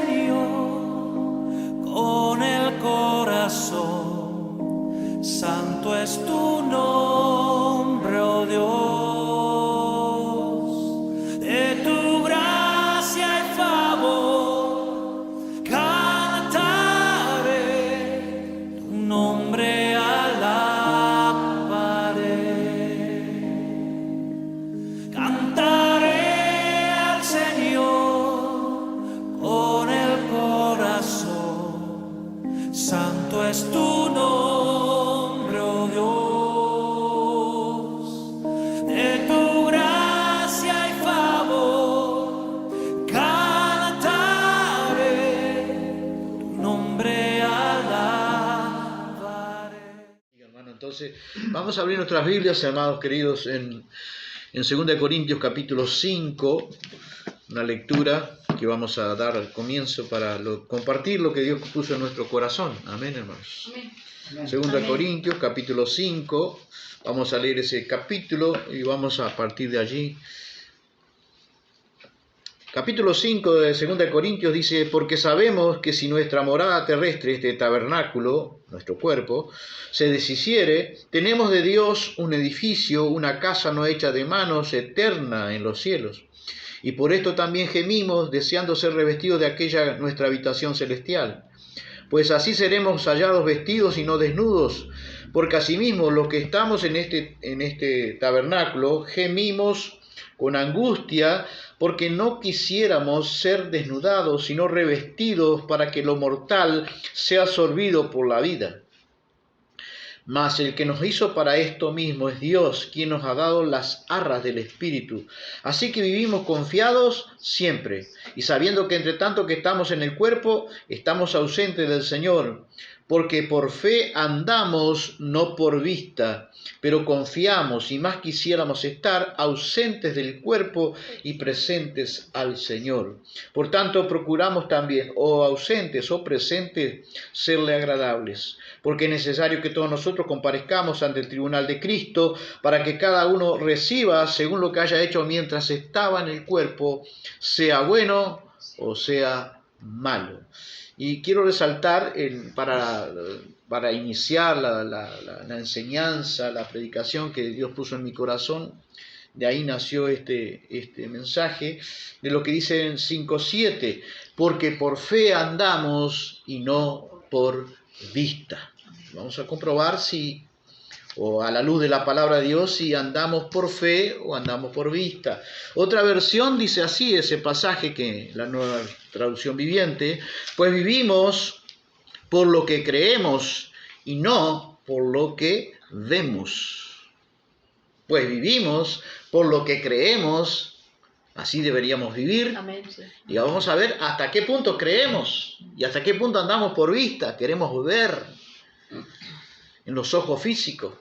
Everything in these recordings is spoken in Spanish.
Señor con el corazón. Santo es tu nombre, oh Dios. De tu gracia y favor cantaré, tu nombre alabaré. Cantaré al Señor con el corazón. Santo es tu nombre, oh Dios. De tu gracia y favor cantaré, tu nombre alabaré. Hermano, entonces vamos a abrir nuestras Biblias, hermanos queridos, en 2 Corintios capítulo 5, una lectura que vamos a dar al comienzo para compartir lo que Dios puso en nuestro corazón. Amén, hermanos. Amén. 2 Corintios capítulo 5, vamos a leer ese capítulo y vamos a partir de allí. Capítulo 5 de 2 Corintios dice: porque sabemos que si nuestra morada terrestre, este tabernáculo, nuestro cuerpo, se deshiciere, tenemos de Dios un edificio, una casa no hecha de manos, eterna en los cielos. Y por esto también gemimos, deseando ser revestidos de aquella nuestra habitación celestial. Pues así seremos hallados vestidos y no desnudos, porque asimismo los que estamos en este tabernáculo gemimos con angustia, porque no quisiéramos ser desnudados, sino revestidos, para que lo mortal sea absorbido por la vida. Mas el que nos hizo para esto mismo es Dios, quien nos ha dado las arras del Espíritu. Así que vivimos confiados siempre, y sabiendo que entre tanto que estamos en el cuerpo, estamos ausentes del Señor, porque por fe andamos, no por vista, pero confiamos, y más quisiéramos estar ausentes del cuerpo y presentes al Señor. Por tanto, procuramos también, o ausentes o presentes, serle agradables, porque es necesario que todos nosotros comparezcamos ante el tribunal de Cristo, para que cada uno reciba según lo que haya hecho mientras estaba en el cuerpo, sea bueno o sea malo. Y quiero resaltar, para iniciar la enseñanza, la predicación que Dios puso en mi corazón, de ahí nació este mensaje, de lo que dice en 5:7, porque por fe andamos y no por vista. Vamos a comprobar o a la luz de la palabra de Dios, si andamos por fe o andamos por vista. Otra versión dice así, ese pasaje, que la Nueva Traducción Viviente: pues vivimos por lo que creemos y no por lo que vemos. Pues vivimos por lo que creemos, así deberíamos vivir. Amén, sí. Y vamos a ver hasta qué punto creemos y hasta qué punto andamos por vista. Queremos ver en los ojos físicos,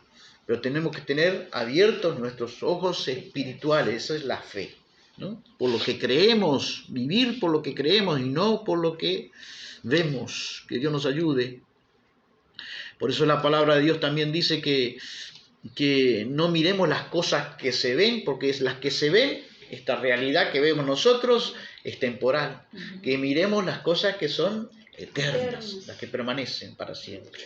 pero tenemos que tener abiertos nuestros ojos espirituales. Esa es la fe, ¿no? Por lo que creemos, vivir por lo que creemos y no por lo que vemos. Que Dios nos ayude. Por eso la palabra de Dios también dice que no miremos las cosas que se ven, porque es las que se ven, esta realidad que vemos nosotros es temporal. Que miremos las cosas que son eternas, las que permanecen para siempre.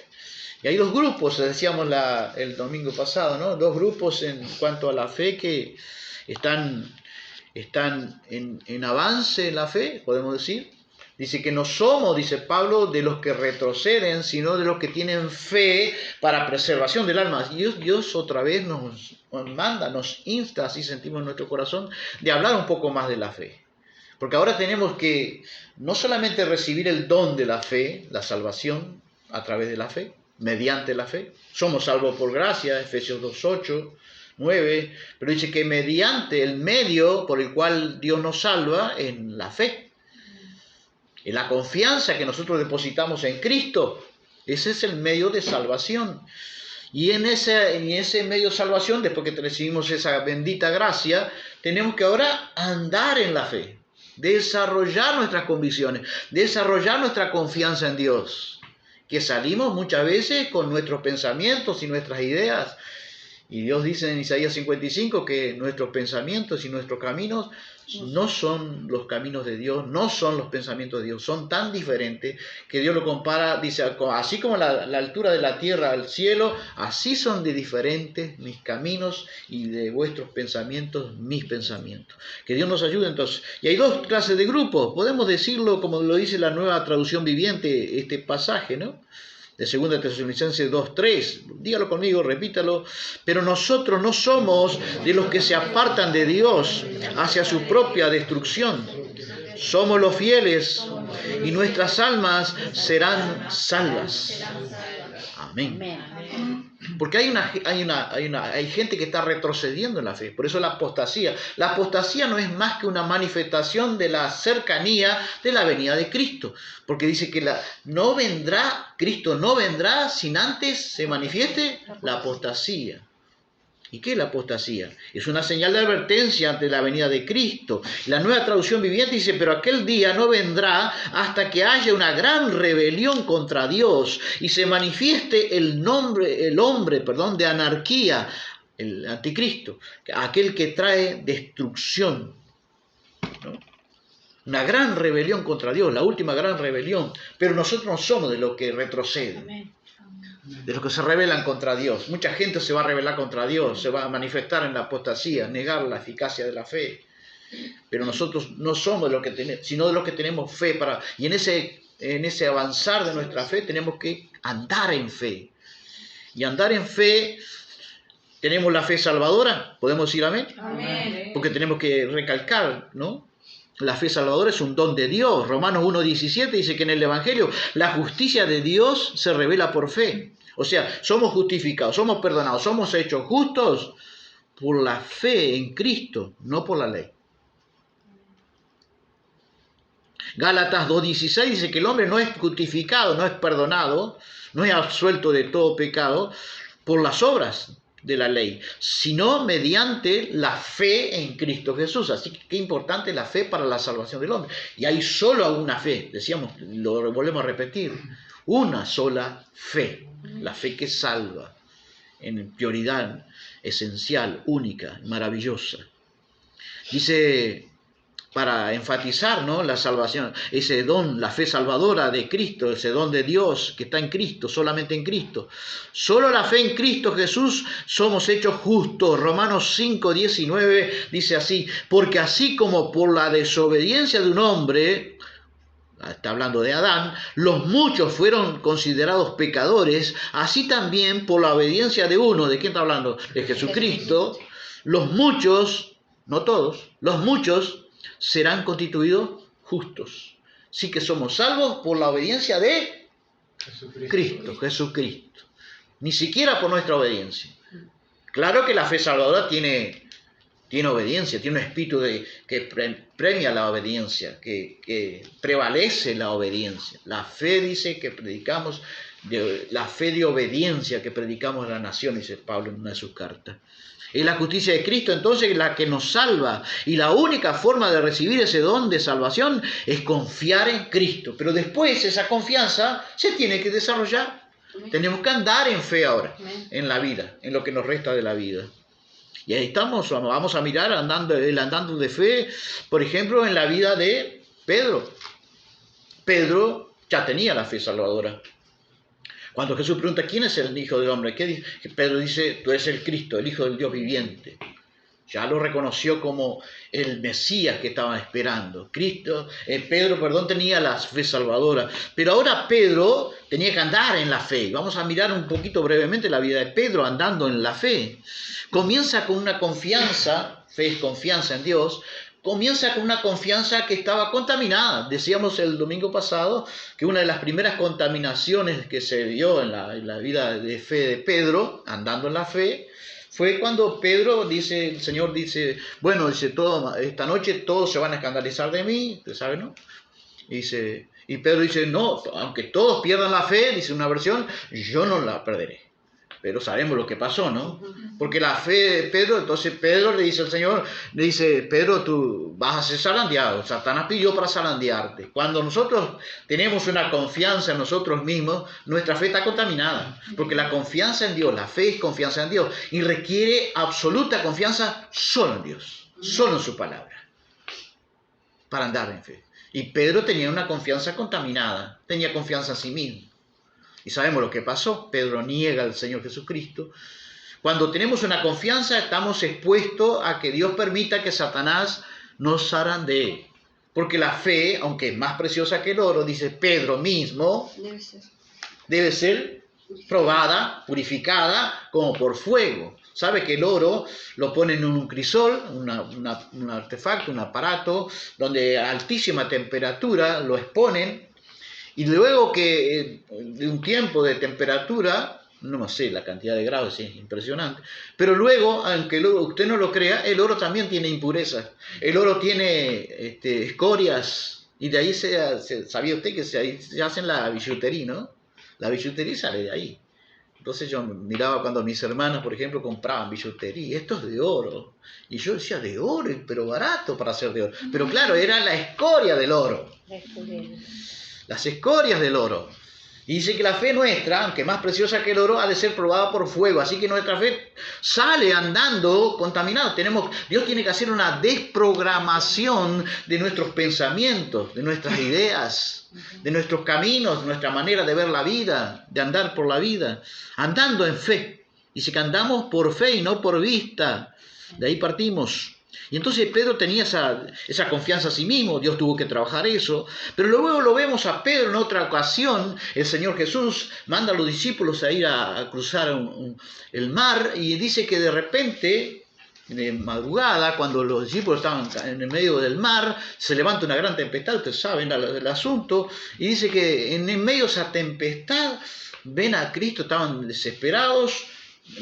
Y hay dos grupos, decíamos el domingo pasado, ¿no? Dos grupos en cuanto a la fe que están en avance en la fe, podemos decir. Dice que no somos, dice Pablo, de los que retroceden, sino de los que tienen fe para preservación del alma. Y Dios otra vez nos manda, nos insta, así sentimos en nuestro corazón, de hablar un poco más de la fe. Porque ahora tenemos que no solamente recibir el don de la fe, la salvación a través de la fe, mediante la fe. Somos salvos por gracia, Efesios 2:8, 9, pero dice que mediante el medio por el cual Dios nos salva, en la fe, en la confianza que nosotros depositamos en Cristo. Ese es el medio de salvación. Y en ese medio de salvación, después que recibimos esa bendita gracia, tenemos que ahora andar en la fe, desarrollar nuestras convicciones, desarrollar nuestra confianza en Dios, que salimos muchas veces con nuestros pensamientos y nuestras ideas, Y Dios dice en Isaías 55 que nuestros pensamientos y nuestros caminos no son los caminos de Dios, no son los pensamientos de Dios, son tan diferentes que Dios lo compara, dice, así como la altura de la tierra al cielo, así son de diferentes mis caminos y de vuestros pensamientos, mis pensamientos. Que Dios nos ayude entonces. Y hay dos clases de grupos, podemos decirlo como lo dice la Nueva Traducción Viviente, este pasaje, ¿no? De 2 Tesalonicenses 2:3, dígalo conmigo, repítalo. Pero nosotros no somos de los que se apartan de Dios hacia su propia destrucción. Somos los fieles y nuestras almas serán salvas. Amén. Porque hay gente que está retrocediendo en la fe. Por eso la apostasía. La apostasía no es más que una manifestación de la cercanía de la venida de Cristo. Porque dice que Cristo no vendrá sin antes se manifieste la apostasía. ¿Y qué es la apostasía? Es una señal de advertencia ante la venida de Cristo. La Nueva Traducción Viviente dice, pero aquel día no vendrá hasta que haya una gran rebelión contra Dios y se manifieste el hombre de anarquía, el anticristo, aquel que trae destrucción, ¿no? Una gran rebelión contra Dios, la última gran rebelión. Pero nosotros no somos de los que retroceden. Amén. De los que se rebelan contra Dios. Mucha gente se va a rebelar contra Dios, se va a manifestar en la apostasía, negar la eficacia de la fe. Pero nosotros no somos de los que tenemos, sino de los que tenemos fe y en ese avanzar de nuestra fe tenemos que andar en fe. Y andar en fe, tenemos la fe salvadora, ¿podemos decir amén? Amén. Porque tenemos que recalcar, ¿no? La fe salvadora es un don de Dios. Romanos 1:17 dice que en el Evangelio la justicia de Dios se revela por fe. O sea, somos justificados, somos perdonados, somos hechos justos por la fe en Cristo, no por la ley. Gálatas 2:16 dice que el hombre no es justificado, no es perdonado, no es absuelto de todo pecado por las obras de la ley, sino mediante la fe en Cristo Jesús. Así que qué importante es la fe para la salvación del hombre. Y hay solo una fe, decíamos, lo volvemos a repetir, una sola fe, la fe que salva, en prioridad, esencial, única, maravillosa. Dice, para enfatizar, ¿no?, la salvación, ese don, la fe salvadora de Cristo, ese don de Dios que está en Cristo, solamente en Cristo. Solo la fe en Cristo Jesús somos hechos justos. Romanos 5:19 dice así, porque así como por la desobediencia de un hombre, está hablando de Adán, los muchos fueron considerados pecadores, así también por la obediencia de uno, ¿de quién está hablando? De Jesucristo, los muchos, no todos, los muchos serán constituidos justos. Sí que somos salvos por la obediencia de Jesucristo. Ni siquiera por nuestra obediencia. Claro que la fe salvadora tiene obediencia, tiene un espíritu que premia la obediencia, que prevalece la obediencia. La fe dice que predicamos, la fe de obediencia que predicamos a la nación, dice Pablo en una de sus cartas. Es la justicia de Cristo entonces la que nos salva. Y la única forma de recibir ese don de salvación es confiar en Cristo. Pero después esa confianza se tiene que desarrollar. Amén. Tenemos que andar en fe ahora, amén, en la vida, en lo que nos resta de la vida. Y ahí estamos, vamos a mirar el andando de fe, por ejemplo, en la vida de Pedro. Pedro ya tenía la fe salvadora. Cuando Jesús pregunta, ¿quién es el Hijo del Hombre? ¿Qué dice? Pedro dice, tú eres el Cristo, el Hijo del Dios viviente. Ya lo reconoció como el Mesías que estaban esperando. Pedro tenía la fe salvadora. Pero ahora Pedro tenía que andar en la fe. Vamos a mirar un poquito brevemente la vida de Pedro andando en la fe. Comienza con una confianza, fe es confianza en Dios. Comienza con una confianza que estaba contaminada. Decíamos el domingo pasado que una de las primeras contaminaciones que se dio en la vida de fe de Pedro, andando en la fe, fue cuando Pedro dice, el Señor dice, bueno, dice, esta noche todos se van a escandalizar de mí, usted sabe, ¿no? Y Pedro dice, no, aunque todos pierdan la fe, dice una versión, yo no la perderé. Pero sabemos lo que pasó, ¿no? Porque la fe de Pedro, entonces Pedro le dice al Señor, le dice, Pedro, tú vas a ser zarandeado. Satanás pidió para zarandearte. Cuando nosotros tenemos una confianza en nosotros mismos, nuestra fe está contaminada. Porque la confianza en Dios, la fe es confianza en Dios. Y requiere absoluta confianza solo en Dios, solo en su palabra, para andar en fe. Y Pedro tenía una confianza contaminada, tenía confianza en sí mismo. Y sabemos lo que pasó. Pedro niega al Señor Jesucristo. Cuando tenemos una confianza, estamos expuestos a que Dios permita que Satanás nos zarandee. Porque la fe, aunque es más preciosa que el oro, dice Pedro mismo, debe ser probada, purificada, como por fuego. Sabe que el oro lo ponen en un crisol, un artefacto, un aparato, donde a altísima temperatura lo exponen. Y luego que de un tiempo de temperatura, no sé la cantidad de grados, es impresionante, pero luego, aunque usted no lo crea, el oro también tiene impurezas. El oro tiene escorias, y de ahí sabía usted que se hacen la billutería, ¿no? La billutería sale de ahí. Entonces yo miraba cuando mis hermanas, por ejemplo, compraban billutería, esto es de oro. Y yo decía, de oro, pero barato para hacer de oro. Pero claro, era la escoria del oro. Las escorias del oro. Y dice que la fe nuestra, aunque más preciosa que el oro, ha de ser probada por fuego. Así que nuestra fe sale andando contaminada. Dios tiene que hacer una desprogramación de nuestros pensamientos, de nuestras ideas, de nuestros caminos, de nuestra manera de ver la vida, de andar por la vida, andando en fe. Dice que andamos por fe y no por vista. De ahí partimos. Y entonces Pedro tenía esa confianza en sí mismo, Dios tuvo que trabajar eso. Pero luego lo vemos a Pedro en otra ocasión, el Señor Jesús manda a los discípulos a ir a cruzar el mar y dice que de repente, de madrugada, cuando los discípulos estaban en el medio del mar, se levanta una gran tempestad, ustedes saben el asunto, y dice que en medio de esa tempestad ven a Cristo, estaban desesperados,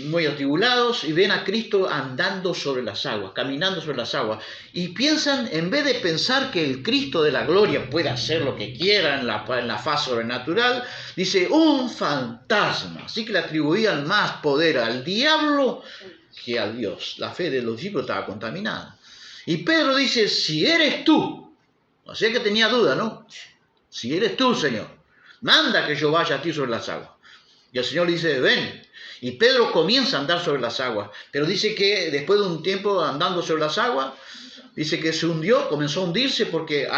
muy atribulados, y ven a Cristo andando sobre las aguas, caminando sobre las aguas, y piensan, en vez de pensar que el Cristo de la gloria puede hacer lo que quiera en la faz sobrenatural, dice, un fantasma. Así que le atribuían más poder al diablo que a Dios. La fe de los discípulos estaba contaminada. Y Pedro dice, si eres tú, o sea que tenía duda, ¿no? Si eres tú, Señor, manda que yo vaya a ti sobre las aguas. Y el Señor le dice, ven. Y Pedro comienza a andar sobre las aguas, pero dice que después de un tiempo andando sobre las aguas, dice que se hundió, comenzó a hundirse porque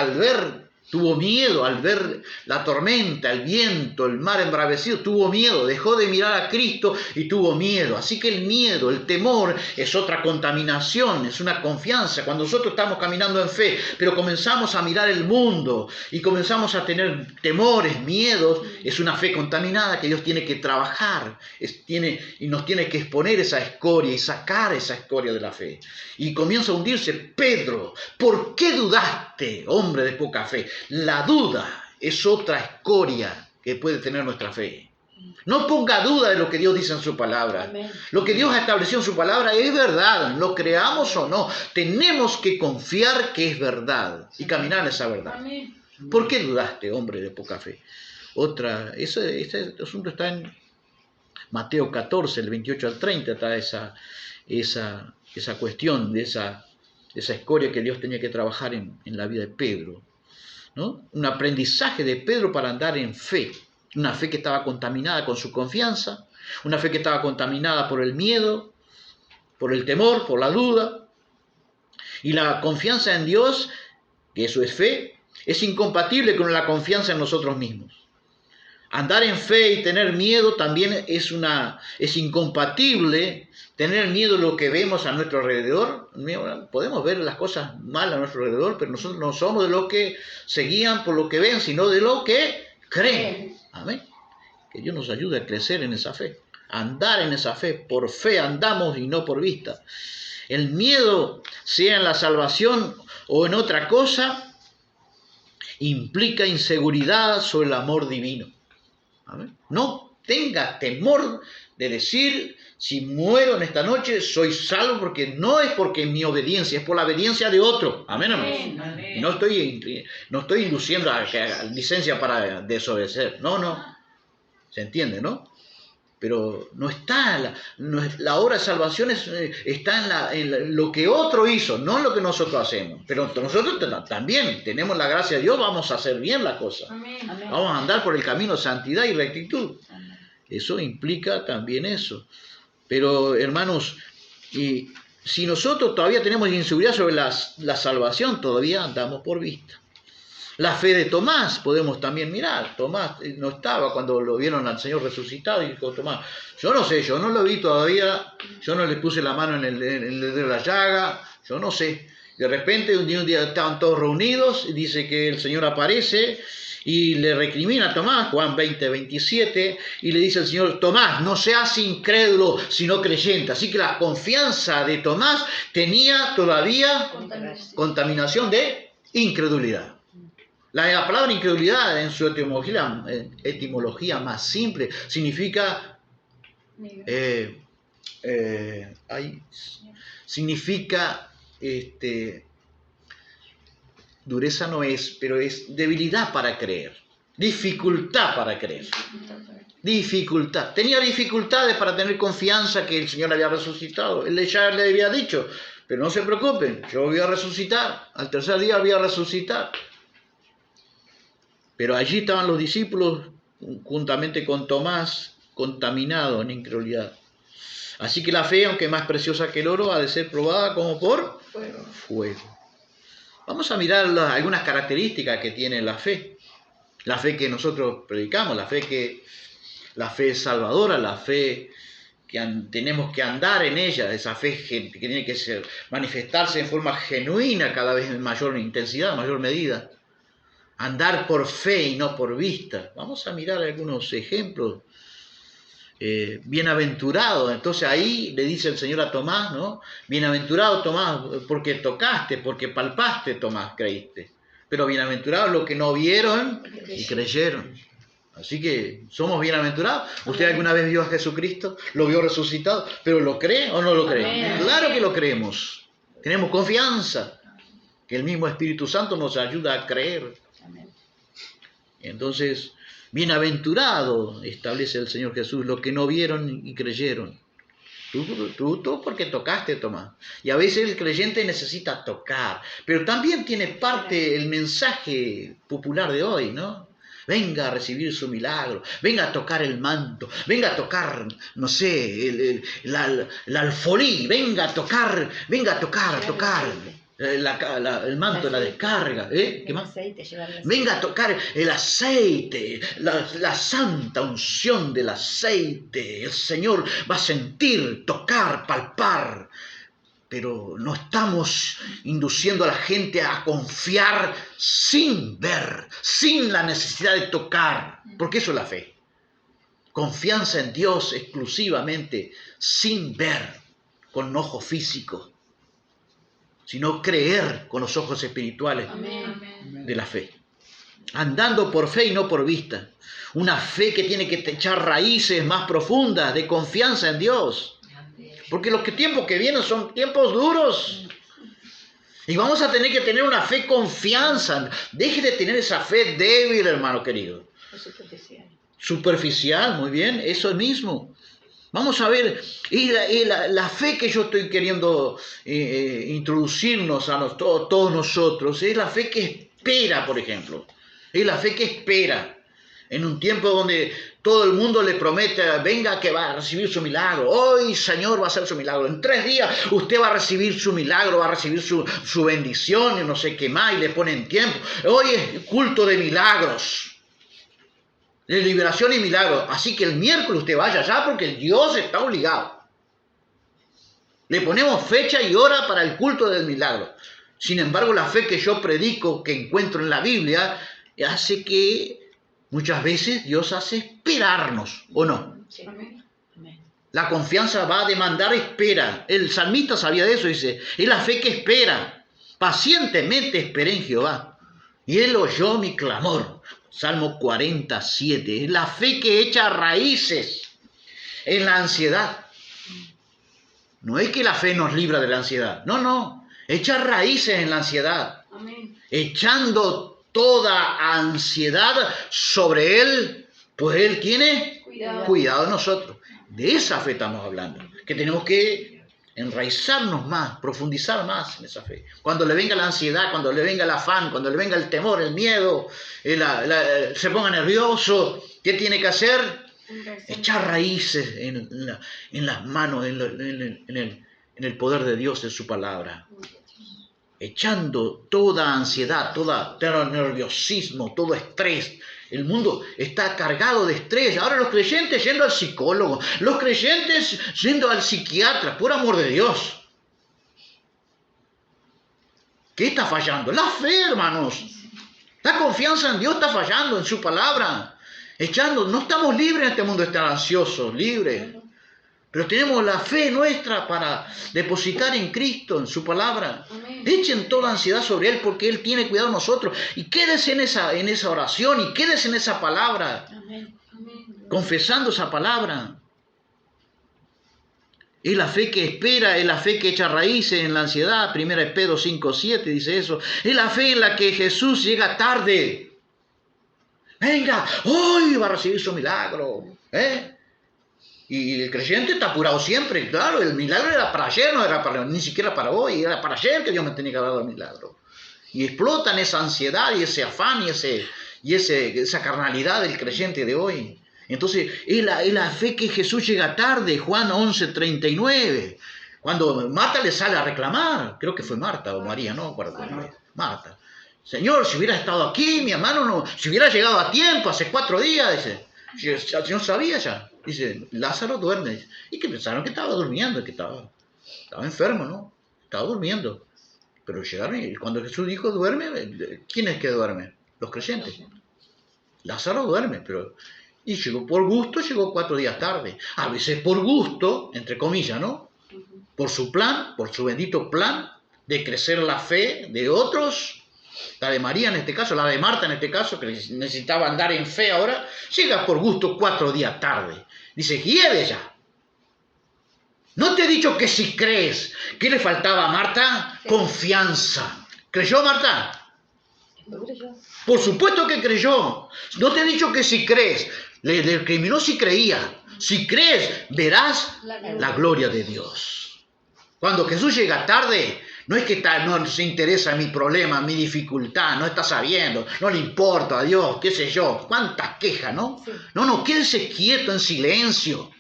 tuvo miedo, al ver la tormenta, el viento, el mar embravecido, tuvo miedo, dejó de mirar a Cristo y tuvo miedo. Así que el miedo, el temor es otra contaminación, es una confianza. Cuando nosotros estamos caminando en fe, pero comenzamos a mirar el mundo y comenzamos a tener temores, miedos, es una fe contaminada que Dios tiene que trabajar y nos tiene que exponer esa escoria y sacar esa escoria de la fe. Y comienza a hundirse. Pedro, ¿por qué dudaste, hombre de poca fe? La duda es otra escoria que puede tener nuestra fe. No ponga duda de lo que Dios dice en su palabra. Amén. Lo que Dios ha establecido en su palabra es verdad, lo creamos o no. Tenemos que confiar que es verdad y caminar en esa verdad. Amén. ¿Por qué dudaste, hombre de poca fe? Este asunto está en Mateo 14, el 28 al 30, está esa cuestión de esa escoria que Dios tenía que trabajar en la vida de Pedro, ¿no? Un aprendizaje de Pedro para andar en fe, una fe que estaba contaminada con su confianza, una fe que estaba contaminada por el miedo, por el temor, por la duda. Y la confianza en Dios, que eso es fe, es incompatible con la confianza en nosotros mismos. Andar en fe y tener miedo también es incompatible. Tener miedo de lo que vemos a nuestro alrededor. Podemos ver las cosas mal a nuestro alrededor, pero nosotros no somos de los que se guían por lo que ven, sino de lo que creen. Amén. Que Dios nos ayude a crecer en esa fe. Andar en esa fe. Por fe andamos y no por vista. El miedo, sea en la salvación o en otra cosa, implica inseguridad sobre el amor divino. Amén. No tenga temor de decir, si muero en esta noche, soy salvo, porque no es porque mi obediencia, es por la obediencia de otro. Amén, amén. No estoy induciendo a licencia para desobedecer. No. ¿Se entiende, no? pero no está, la obra de salvación está en lo que otro hizo, no en lo que nosotros hacemos. Pero nosotros también tenemos la gracia de Dios, vamos a hacer bien la cosa. Amén. Vamos a andar por el camino de santidad y rectitud. Eso implica también eso. Pero hermanos, y si nosotros todavía tenemos inseguridad sobre la salvación, todavía andamos por vista. La fe de Tomás podemos también mirar. Tomás no estaba cuando lo vieron al Señor resucitado y dijo Tomás, yo no sé, yo no lo vi todavía, yo no le puse la mano en el de la llaga, yo no sé. De repente un día estaban todos reunidos y dice que el Señor aparece y le recrimina a Tomás, Juan 20, 27, y le dice al Señor, Tomás, no seas incrédulo, sino creyente. Así que la confianza de Tomás tenía todavía contaminación de incredulidad. La palabra incredulidad en su etimología más simple significa dureza no es, pero es debilidad para creer, dificultad para creer. Dificultad. Tenía dificultades para tener confianza que el Señor había resucitado. Él ya le había dicho, pero no se preocupen, yo voy a resucitar, al tercer día voy a resucitar. Pero allí estaban los discípulos, juntamente con Tomás, contaminados en incredulidad. Así que la fe, aunque más preciosa que el oro, ha de ser probada como por fuego. Vamos a mirar algunas características que tiene la fe. La fe que nosotros predicamos, la fe salvadora, la fe que tenemos que andar en ella, esa fe que tiene que manifestarse en forma genuina, cada vez en mayor intensidad, mayor medida. Andar por fe y no por vista. Vamos a mirar algunos ejemplos. Bienaventurado, entonces ahí le dice el Señor a Tomás, ¿no? Bienaventurado Tomás, porque tocaste, porque palpaste, Tomás, creíste. Pero bienaventurados los que no vieron y creyeron. Así que somos bienaventurados. ¿Usted alguna vez vio a Jesucristo? ¿Lo vio resucitado? ¿Pero lo cree o no lo cree? Amén. Claro que lo creemos. Tenemos confianza que el mismo Espíritu Santo nos ayuda a creer. Amén. Entonces, bienaventurado, establece el Señor Jesús, los que no vieron y creyeron. Tú porque tocaste, Tomás. Y a veces el creyente necesita tocar, pero también tiene parte el mensaje popular de hoy, ¿no? Venga a recibir su milagro, venga a tocar el manto, venga a tocar, no sé, la alfolí, venga a tocar. El manto, la descarga, ¿qué más? Venga a tocar el aceite, la santa unción del aceite. El Señor va a sentir, tocar, palpar. Pero no estamos induciendo a la gente a confiar sin ver, sin la necesidad de tocar, porque eso es la fe. Confianza en Dios exclusivamente, sin ver con ojos físicos, sino creer con los ojos espirituales de la fe. Andando por fe y no por vista. Una fe que tiene que echar raíces más profundas de confianza en Dios. Porque los tiempos que vienen son tiempos duros. Y vamos a tener que tener una fe confianza. Deje de tener esa fe débil, hermano querido. Superficial, muy bien, eso mismo. Vamos a ver, y la fe que yo estoy queriendo introducirnos a todos nosotros, es la fe que espera, por ejemplo. Es la fe que espera. En un tiempo donde todo el mundo le promete, venga que va a recibir su milagro. Hoy, Señor, va a hacer su milagro. En 3 días usted va a recibir su milagro, va a recibir su bendición y no sé qué más, y le ponen tiempo. Hoy es culto de milagros, de liberación y milagro. Así que el miércoles usted vaya allá porque el Dios está obligado. Le ponemos fecha y hora para el culto del milagro. Sin embargo, la fe que yo predico, que encuentro en la Biblia, hace que muchas veces Dios hace esperarnos, ¿o no? Sí. La confianza va a demandar espera. El salmista sabía de eso, dice, es la fe que espera. Pacientemente esperé en Jehová, y Él oyó mi clamor. Salmo 47. Es la fe que echa raíces en la ansiedad. No es que la fe nos libra de la ansiedad. No. Echa raíces en la ansiedad. Amén. Echando toda ansiedad sobre el pues Él tiene Cuidado. cuidado de nosotros. De esa fe estamos hablando, que tenemos que enraizarnos más, profundizar más en esa fe. Cuando le venga la ansiedad, cuando le venga el afán, cuando le venga el temor, el miedo, se ponga nervioso, ¿qué tiene que hacer? Echar raíces en las manos, en el poder de Dios, en su palabra. Echando toda ansiedad, todo nerviosismo, todo estrés. El mundo está cargado de estrés. Ahora los creyentes yendo al psicólogo, los creyentes yendo al psiquiatra, por amor de Dios. ¿Qué está fallando? La fe, hermanos. La confianza en Dios está fallando, en su palabra. No estamos libres en este mundo de estar ansiosos, libres. Pero tenemos la fe nuestra para depositar en Cristo, en su palabra. Amén. Echen toda ansiedad sobre Él porque Él tiene cuidado de nosotros. Y quédese en esa oración y quédese en esa palabra, Amén. Amén. confesando esa palabra. Es la fe que espera, es la fe que echa raíces en la ansiedad. 1 Pedro 5:7 dice eso. Es la fe en la que Jesús llega tarde. Venga, hoy va a recibir su milagro. Y el creyente está apurado siempre, claro, el milagro era para ayer, no era ni siquiera para hoy, era para ayer que Dios me tenía que haber dado el milagro. Y explotan esa ansiedad y ese afán y esa carnalidad del creyente de hoy. Entonces, es la fe que Jesús llega tarde, Juan 11:39. Cuando Marta le sale a reclamar, creo que fue Marta o María, no recuerdo. Marta. Señor, si hubiera estado aquí, mi hermano, no, si hubiera llegado a tiempo, hace 4 días, dice. El Señor sabía ya. Dice, Lázaro duerme. Y que pensaron que estaba durmiendo, que estaba enfermo, ¿no? Estaba durmiendo. Pero llegaron y cuando Jesús dijo duerme, ¿quién es que duerme? Los creyentes. Lázaro duerme, pero... Y llegó por gusto, llegó 4 días tarde. A veces por gusto, entre comillas, ¿no? Por su plan, por su bendito plan de crecer la fe de otros. La de María en este caso, la de Marta en este caso, que necesitaba andar en fe ahora, llega por gusto 4 días tarde. Dice, hiede ya. ¿No te he dicho que si crees? ¿Qué le faltaba a Marta? Sí. Confianza. ¿Creyó Marta? ¿Lo creyó? Por supuesto que creyó. ¿No te he dicho que si crees? Le recriminó si creía. Si crees, verás la gloria de Dios. Cuando Jesús llega tarde, no es que no se interesa mi problema, mi dificultad, no está sabiendo, no le importa a Dios, qué sé yo, cuántas quejas, ¿no? Sí. No, quédese quieto en silencio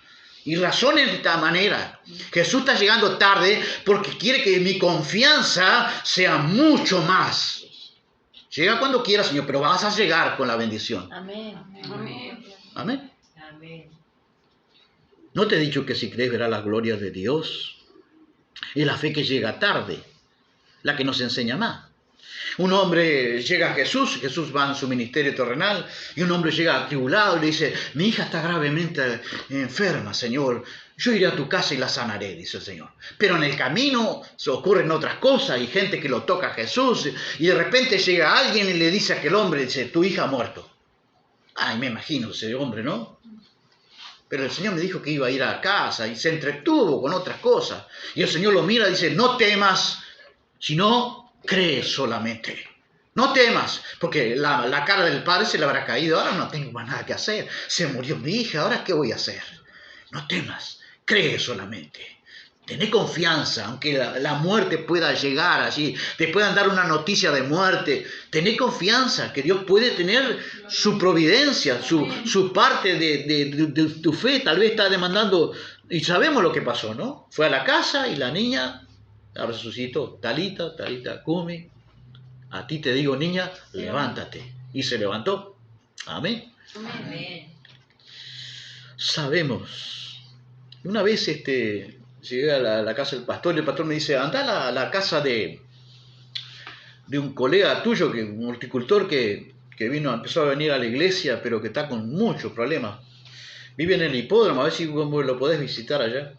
y razone de esta manera. Jesús está llegando tarde porque quiere que mi confianza sea mucho más. Llega cuando quiera, Señor, pero vas a llegar con la bendición. Amén. Amén. Amén. Amén. ¿No te he dicho que si crees verás la gloria de Dios? Es la fe que llega tarde, la que nos enseña más. Un hombre llega a Jesús va en su ministerio terrenal, y un hombre llega atribulado y le dice, mi hija está gravemente enferma, Señor, yo iré a tu casa y la sanaré, dice el Señor. Pero en el camino se ocurren otras cosas, y gente que lo toca a Jesús, y de repente llega alguien y le dice a aquel hombre, dice, tu hija ha muerto. Ay, me imagino ese hombre, ¿no? Pero el Señor me dijo que iba a ir a casa y se entretuvo con otras cosas. Y el Señor lo mira y dice, no temas, sino cree solamente. No temas, porque la cara del padre se le habrá caído. Ahora no tengo más nada que hacer. Se murió mi hija, ¿ahora qué voy a hacer? No temas, cree solamente. Tené confianza, aunque la muerte pueda llegar allí, te puedan dar una noticia de muerte. Tené confianza que Dios puede tener su providencia, su parte de tu fe. Tal vez está demandando, y sabemos lo que pasó, ¿no? Fue a la casa y la niña la resucitó. Talita, cumi. A ti te digo, niña, levántate. Y se levantó. Amén. Amén. Sabemos. Una vez llegué a la casa del pastor y el pastor me dice, anda a la casa de un colega tuyo, un horticultor que empezó a venir a la iglesia, pero que está con muchos problemas. Vive en el hipódromo, a ver si lo podés visitar allá.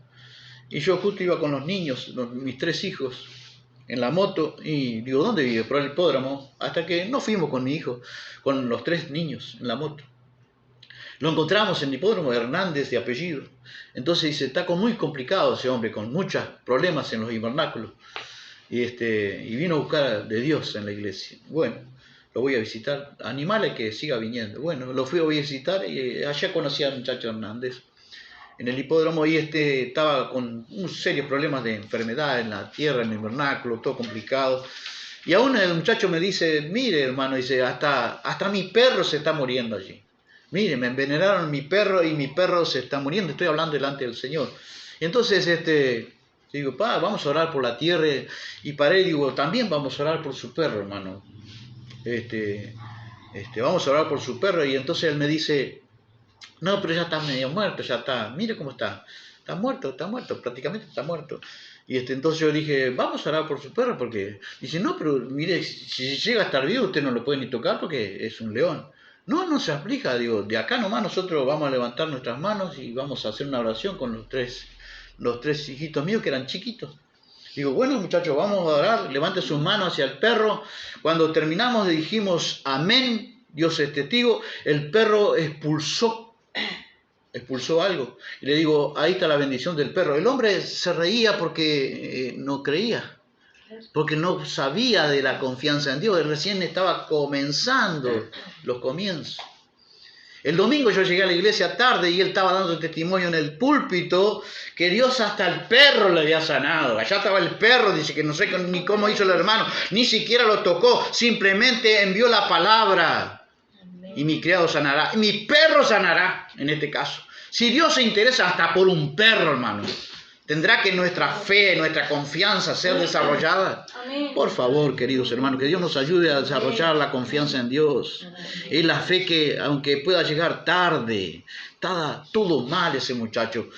Y yo justo iba con los niños, mis 3 hijos, en la moto, y digo, ¿dónde vive? Por el hipódromo. Hasta que no fuimos con mi hijo, con los 3 niños en la moto. Lo encontramos en el hipódromo, Hernández de apellido. Entonces dice, está muy complicado ese hombre, con muchos problemas en los invernáculos. Y vino a buscar de Dios en la iglesia. Bueno, lo voy a visitar. Animales que siga viniendo. Bueno, lo fui a visitar y allá conocí al muchacho Hernández. En el hipódromo y estaba con serios problemas de enfermedad en la tierra, en el invernáculo, todo complicado. Y aún el muchacho me dice, mire hermano, dice, hasta mi perro se está muriendo allí. Mire, me envenenaron mi perro y mi perro se está muriendo. Estoy hablando delante del Señor. Y entonces digo, vamos a orar por la tierra. Y para él digo, también vamos a orar por su perro, hermano. Vamos a orar por su perro. Y entonces él me dice, no, pero ya está medio muerto, ya está. Mire cómo está. Está muerto, prácticamente está muerto. Y entonces yo dije, vamos a orar por su perro, porque dice, no, pero mire, si llega a estar vivo, usted no lo puede ni tocar porque es un león. No se aplica, digo, de acá nomás nosotros vamos a levantar nuestras manos y vamos a hacer una oración con los tres hijitos míos que eran chiquitos. Digo, bueno muchachos, vamos a orar, levante sus manos hacia el perro. Cuando terminamos dijimos, amén, Dios es testigo, el perro expulsó algo. Y le digo, ahí está la bendición del perro. El hombre se reía porque no creía, porque no sabía de la confianza en Dios. Él recién estaba comenzando los comienzos. El domingo yo llegué a la iglesia tarde y él estaba dando testimonio en el púlpito que Dios hasta el perro le había sanado. Allá estaba el perro, dice que no sé ni cómo hizo el hermano, ni siquiera lo tocó, simplemente envió la palabra. Y mi criado sanará, y mi perro sanará, en este caso. Si Dios se interesa hasta por un perro, hermano, ¿tendrá que nuestra fe, nuestra confianza ser desarrollada? Por favor, queridos hermanos, que Dios nos ayude a desarrollar la confianza en Dios. Es la fe que, aunque pueda llegar tarde, estaba todo mal ese muchacho,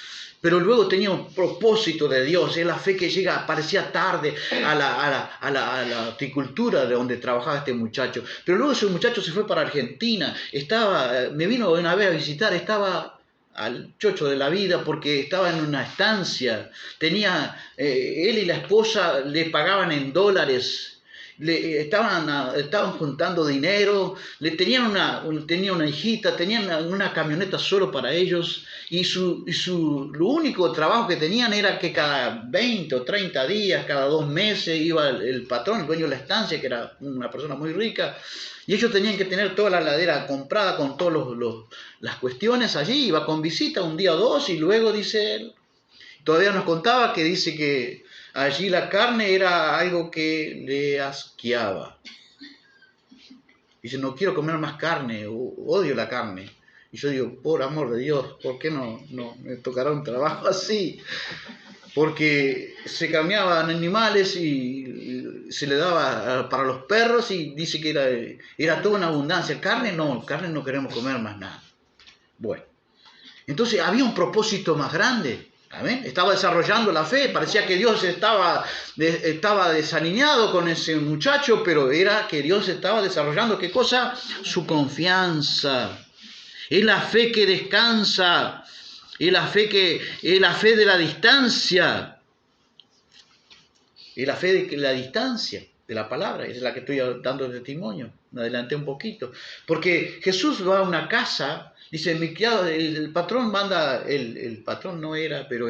pero luego tenía un propósito de Dios. Es la fe que parecía tarde a la horticultura de donde trabajaba este muchacho. Pero luego ese muchacho se fue para Argentina. Me vino una vez a visitar, estaba al chocho de la vida porque estaba en una estancia. Él y la esposa le pagaban en dólares. Estaban juntando dinero, tenía una hijita, tenían una camioneta solo para ellos y lo único trabajo que tenían era que cada 20 o 30 días, cada 2 meses iba el patrón, el dueño de la estancia, que era una persona muy rica, y ellos tenían que tener toda la ladera comprada con todas las cuestiones allí. Iba con visita un día o dos y luego dice él, todavía nos contaba que dice que allí la carne era algo que le asqueaba. Dice, no quiero comer más carne, odio la carne. Y yo digo, por amor de Dios, ¿por qué no me tocará un trabajo así? Porque se cambiaban animales y se le daba para los perros y dice que era toda una abundancia. Carne no queremos comer más nada. Bueno, entonces había un propósito más grande. ¿Amén? Estaba desarrollando la fe, parecía que Dios estaba desalineado con ese muchacho, pero era que Dios estaba desarrollando, ¿qué cosa? Su confianza. Es la fe que descansa, es la fe de la distancia, es la fe de la distancia de la palabra, es la que estoy dando testimonio. Me adelanté un poquito, porque Jesús va a una casa. Dice, mi criado, el patrón manda, el patrón no era, pero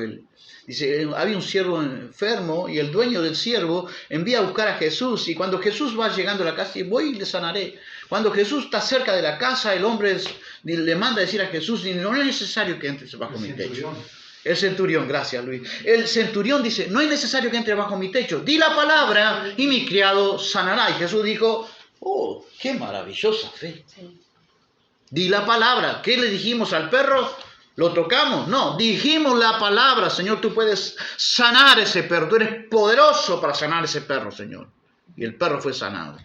dice, había un siervo enfermo y el dueño del siervo envía a buscar a Jesús. Y cuando Jesús va llegando a la casa, dice, voy y le sanaré. Cuando Jesús está cerca de la casa, el hombre le manda a decir a Jesús, no es necesario que entres bajo mi techo. El centurión, gracias Luis. El centurión dice, no es necesario que entre bajo mi techo. Di la palabra y mi criado sanará. Y Jesús dijo, oh, qué maravillosa fe. Sí. Di la palabra. ¿Qué le dijimos al perro? ¿Lo tocamos? No, dijimos la palabra. Señor, tú puedes sanar ese perro. Tú eres poderoso para sanar ese perro, Señor. Y el perro fue sanado.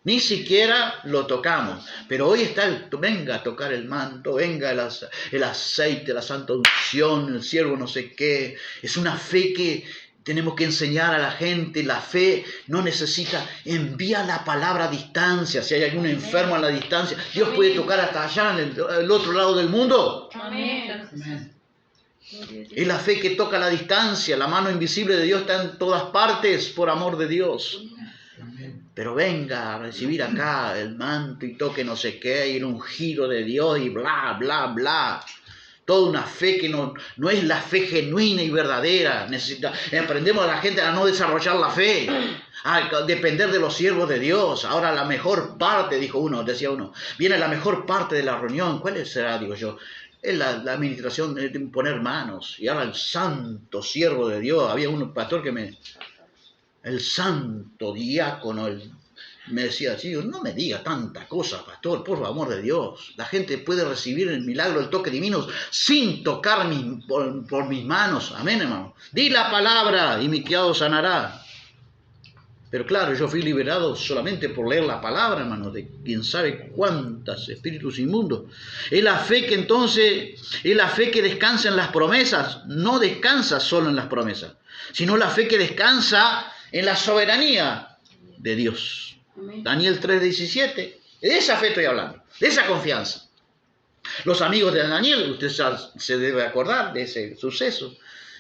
Ni siquiera lo tocamos. Pero hoy está venga a tocar el manto, venga el aceite, la santa unción, el siervo no sé qué. Es una fe que tenemos que enseñar a la gente. La fe no necesita, envía la palabra a distancia. Si hay algún enfermo a la distancia, Dios puede tocar hasta allá en el otro lado del mundo. Amén. Es la fe que toca a la distancia. La mano invisible de Dios está en todas partes por amor de Dios. Pero venga a recibir acá el manto y toque no sé qué y el ungido de Dios y bla, bla, bla. Toda una fe que no es la fe genuina y verdadera. Aprendemos a la gente a no desarrollar la fe, a depender de los siervos de Dios. Ahora la mejor parte, decía uno, viene la mejor parte de la reunión. ¿Cuál será? Digo yo. Es la administración de poner manos. Y ahora el santo siervo de Dios. Había un pastor el santo diácono, me decía así, no me diga tanta cosa, pastor, por amor de Dios. La gente puede recibir el milagro, el toque divino, sin tocar por mis manos. Amén, hermano. Di la palabra y mi criado sanará. Pero claro, yo fui liberado solamente por leer la palabra, hermano, de quién sabe cuántos espíritus inmundos. Es la fe que entonces, es la fe que descansa en las promesas. No descansa solo en las promesas, sino la fe que descansa en la soberanía de Dios. Amén. Daniel 3:17. De esa fe estoy hablando, de esa confianza. Los amigos de Daniel, usted se debe acordar de ese suceso.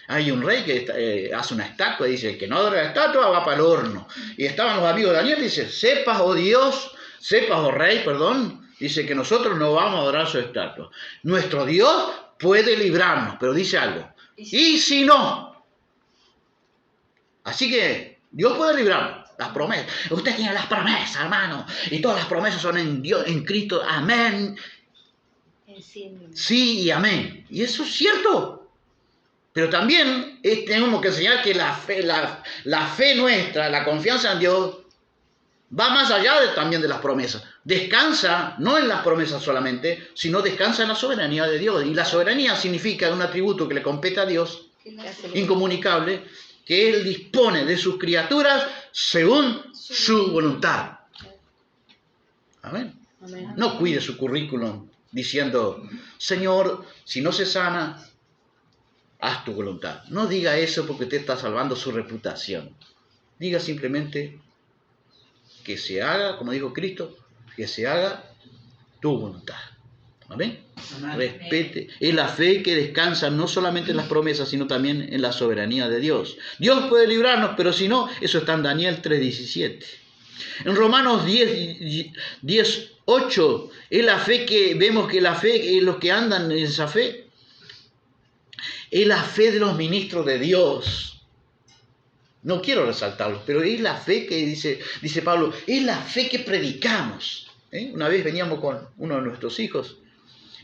Hay un rey que hace una estatua y dice, el que no adora la estatua va para el horno. Y estaban los amigos de Daniel y dice, sepas, oh rey, dice que nosotros no vamos a adorar su estatua. Nuestro Dios puede librarnos, pero dice algo. Y si no. Así que Dios puede librarnos. Las promesas. Usted tiene las promesas, hermano. Y todas las promesas son en Dios, en Cristo. Amén. Sí y amén. Y eso es cierto. Pero también tenemos que enseñar que la fe nuestra, la confianza en Dios, va más allá también de las promesas. Descansa, no en las promesas solamente, sino descansa en la soberanía de Dios. Y la soberanía significa un atributo que le compete a Dios, incomunicable, que Él dispone de sus criaturas según su voluntad. Amén. No cuide su currículum diciendo, Señor, si no se sana, haz tu voluntad. No diga eso porque usted está salvando su reputación. Diga simplemente que se haga, como dijo Cristo, que se haga tu voluntad. Amén. Respete. Es la fe que descansa no solamente en las promesas, sino también en la soberanía de Dios. Dios puede librarnos, pero si no, eso está en Daniel 3:17. En Romanos 10:8 es la fe que vemos que la fe, los que andan en esa fe, es la fe de los ministros de Dios. No quiero resaltarlos, pero es la fe que dice Pablo, es la fe que predicamos. Una vez veníamos con uno de nuestros hijos,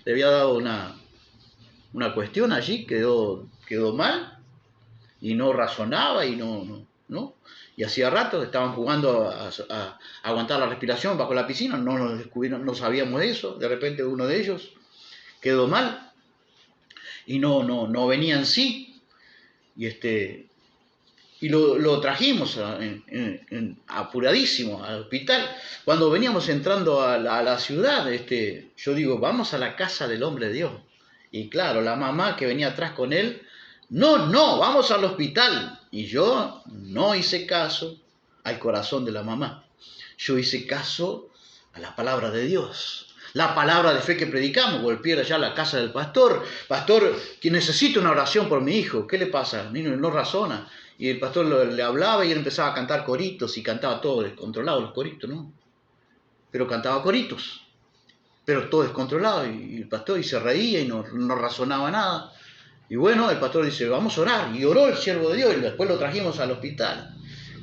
le había dado una cuestión allí, quedó mal, y no razonaba, y no. Y hacía rato estaban jugando a aguantar la respiración bajo la piscina, no sabíamos eso, de repente uno de ellos quedó mal, y no venía en sí, y lo trajimos apuradísimo al hospital. Cuando veníamos entrando a la ciudad, yo digo, vamos a la casa del hombre de Dios. Y claro, la mamá que venía atrás con él, no, vamos al hospital. Y yo no hice caso al corazón de la mamá. Yo hice caso a la palabra de Dios. La palabra de fe que predicamos. Golpeé allá a la casa del pastor. Pastor, que necesito una oración por mi hijo. ¿Qué le pasa? El niño no razona. Y el pastor le hablaba y él empezaba a cantar coritos y cantaba todo descontrolado, los coritos, ¿no? Pero cantaba coritos, pero todo descontrolado. Y el pastor se reía y no razonaba nada. Y bueno, el pastor dice, vamos a orar. Y oró el siervo de Dios y después lo trajimos al hospital.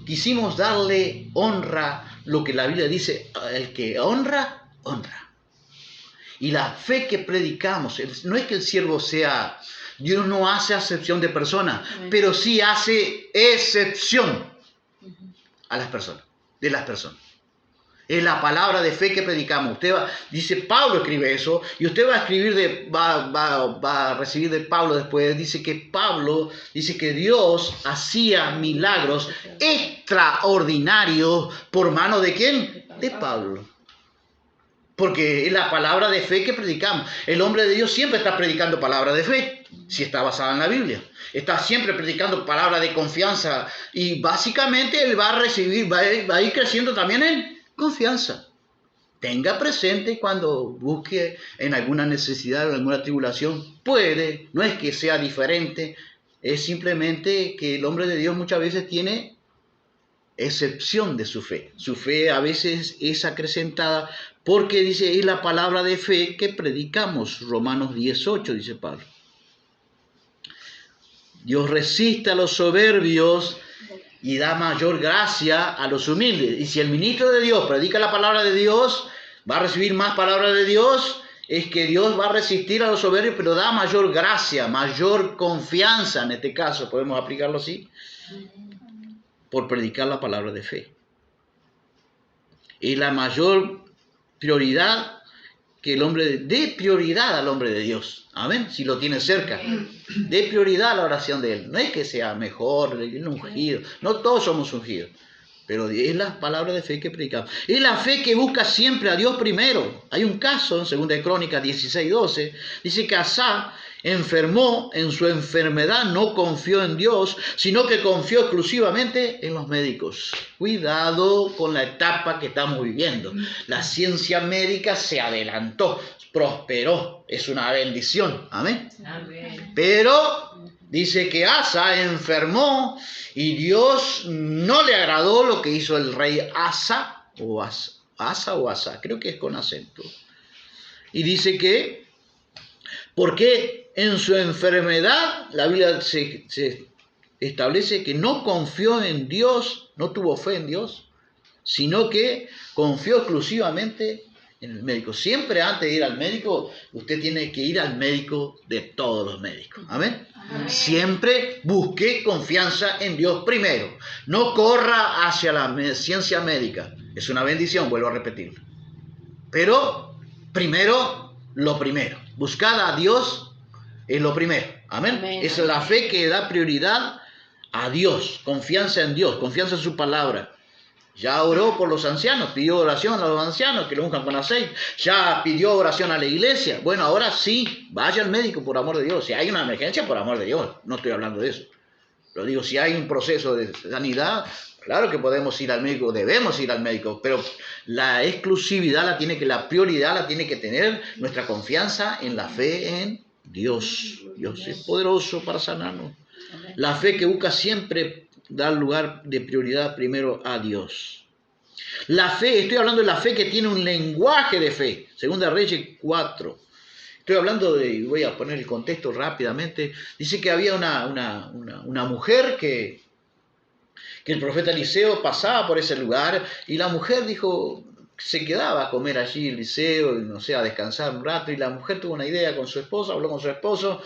Quisimos darle honra, lo que la Biblia dice, el que honra, honra. Y la fe que predicamos, no es que el siervo sea, Dios no hace acepción de personas, pero sí hace excepción a las personas, de las personas. Es la palabra de fe que predicamos. Dice Pablo escribe eso, y usted va a escribir va a recibir de Pablo después. Dice que Pablo dice que Dios hacía milagros extraordinarios por mano de ¿quién? De Pablo. Porque es la palabra de fe que predicamos. El hombre de Dios siempre está predicando palabra de fe, si está basada en la Biblia. Está siempre predicando palabra de confianza. Y básicamente él va a recibir, va a ir creciendo también en confianza. Tenga presente cuando busque en alguna necesidad o alguna tribulación. Puede, no es que sea diferente, es simplemente que el hombre de Dios muchas veces tiene excepción de su fe. Su fe a veces es acrecentada porque dice, es la palabra de fe que predicamos. Romanos 10:8 dice Pablo. Dios resiste a los soberbios y da mayor gracia a los humildes. Y si el ministro de Dios predica la palabra de Dios, va a recibir más palabra de Dios, es que Dios va a resistir a los soberbios, pero da mayor gracia, mayor confianza, en este caso, podemos aplicarlo así, por predicar la palabra de fe. Y la mayor prioridad que el hombre dé prioridad al hombre de Dios. Amén. Si lo tiene cerca, dé prioridad a la oración de él. No es que sea mejor, el ungido. No todos somos ungidos. Pero es la palabra de fe que predicamos. Es la fe que busca siempre a Dios primero. Hay un caso en 2 Crónicas 16:12. Dice que Asa enfermó, en su enfermedad no confió en Dios, sino que confió exclusivamente en los médicos. Cuidado con la etapa que estamos viviendo. La ciencia médica se adelantó, prosperó. Es una bendición. Amén. Amén. Pero dice que Asa enfermó y Dios no le agradó lo que hizo el rey Asa, creo que es con acento. Y dice que, porque en su enfermedad, la Biblia se establece que no confió en Dios, no tuvo fe en Dios, sino que confió exclusivamente en el médico. Siempre antes de ir al médico, usted tiene que ir al médico de todos los médicos. Amén. Amén. Siempre busque confianza en Dios primero. No corra hacia la ciencia médica. Es una bendición, vuelvo a repetirlo. Pero primero, lo primero. Buscar a Dios es lo primero. Amén. Amén. Es la fe que da prioridad a Dios. Confianza en Dios, confianza en su palabra. Ya oró por los ancianos, pidió oración a los ancianos que lo unjan con aceite. Ya pidió oración a la iglesia. Bueno, ahora sí, vaya al médico por amor de Dios. Si hay una emergencia, por amor de Dios. No estoy hablando de eso. Pero digo, si hay un proceso de sanidad, claro que podemos ir al médico, debemos ir al médico. Pero la exclusividad la prioridad la tiene que tener nuestra confianza en la fe en Dios. Dios es poderoso para sanarnos. La fe que busca siempre dar lugar de prioridad primero a Dios. La fe, estoy hablando de la fe que tiene un lenguaje de fe. Segunda Reyes 4. Estoy hablando de, voy a poner el contexto rápidamente. Dice que había una mujer que el profeta Eliseo pasaba por ese lugar y la mujer dijo, se quedaba a comer allí Eliseo, no sé, a descansar un rato, y la mujer tuvo una idea con su esposo, habló con su esposo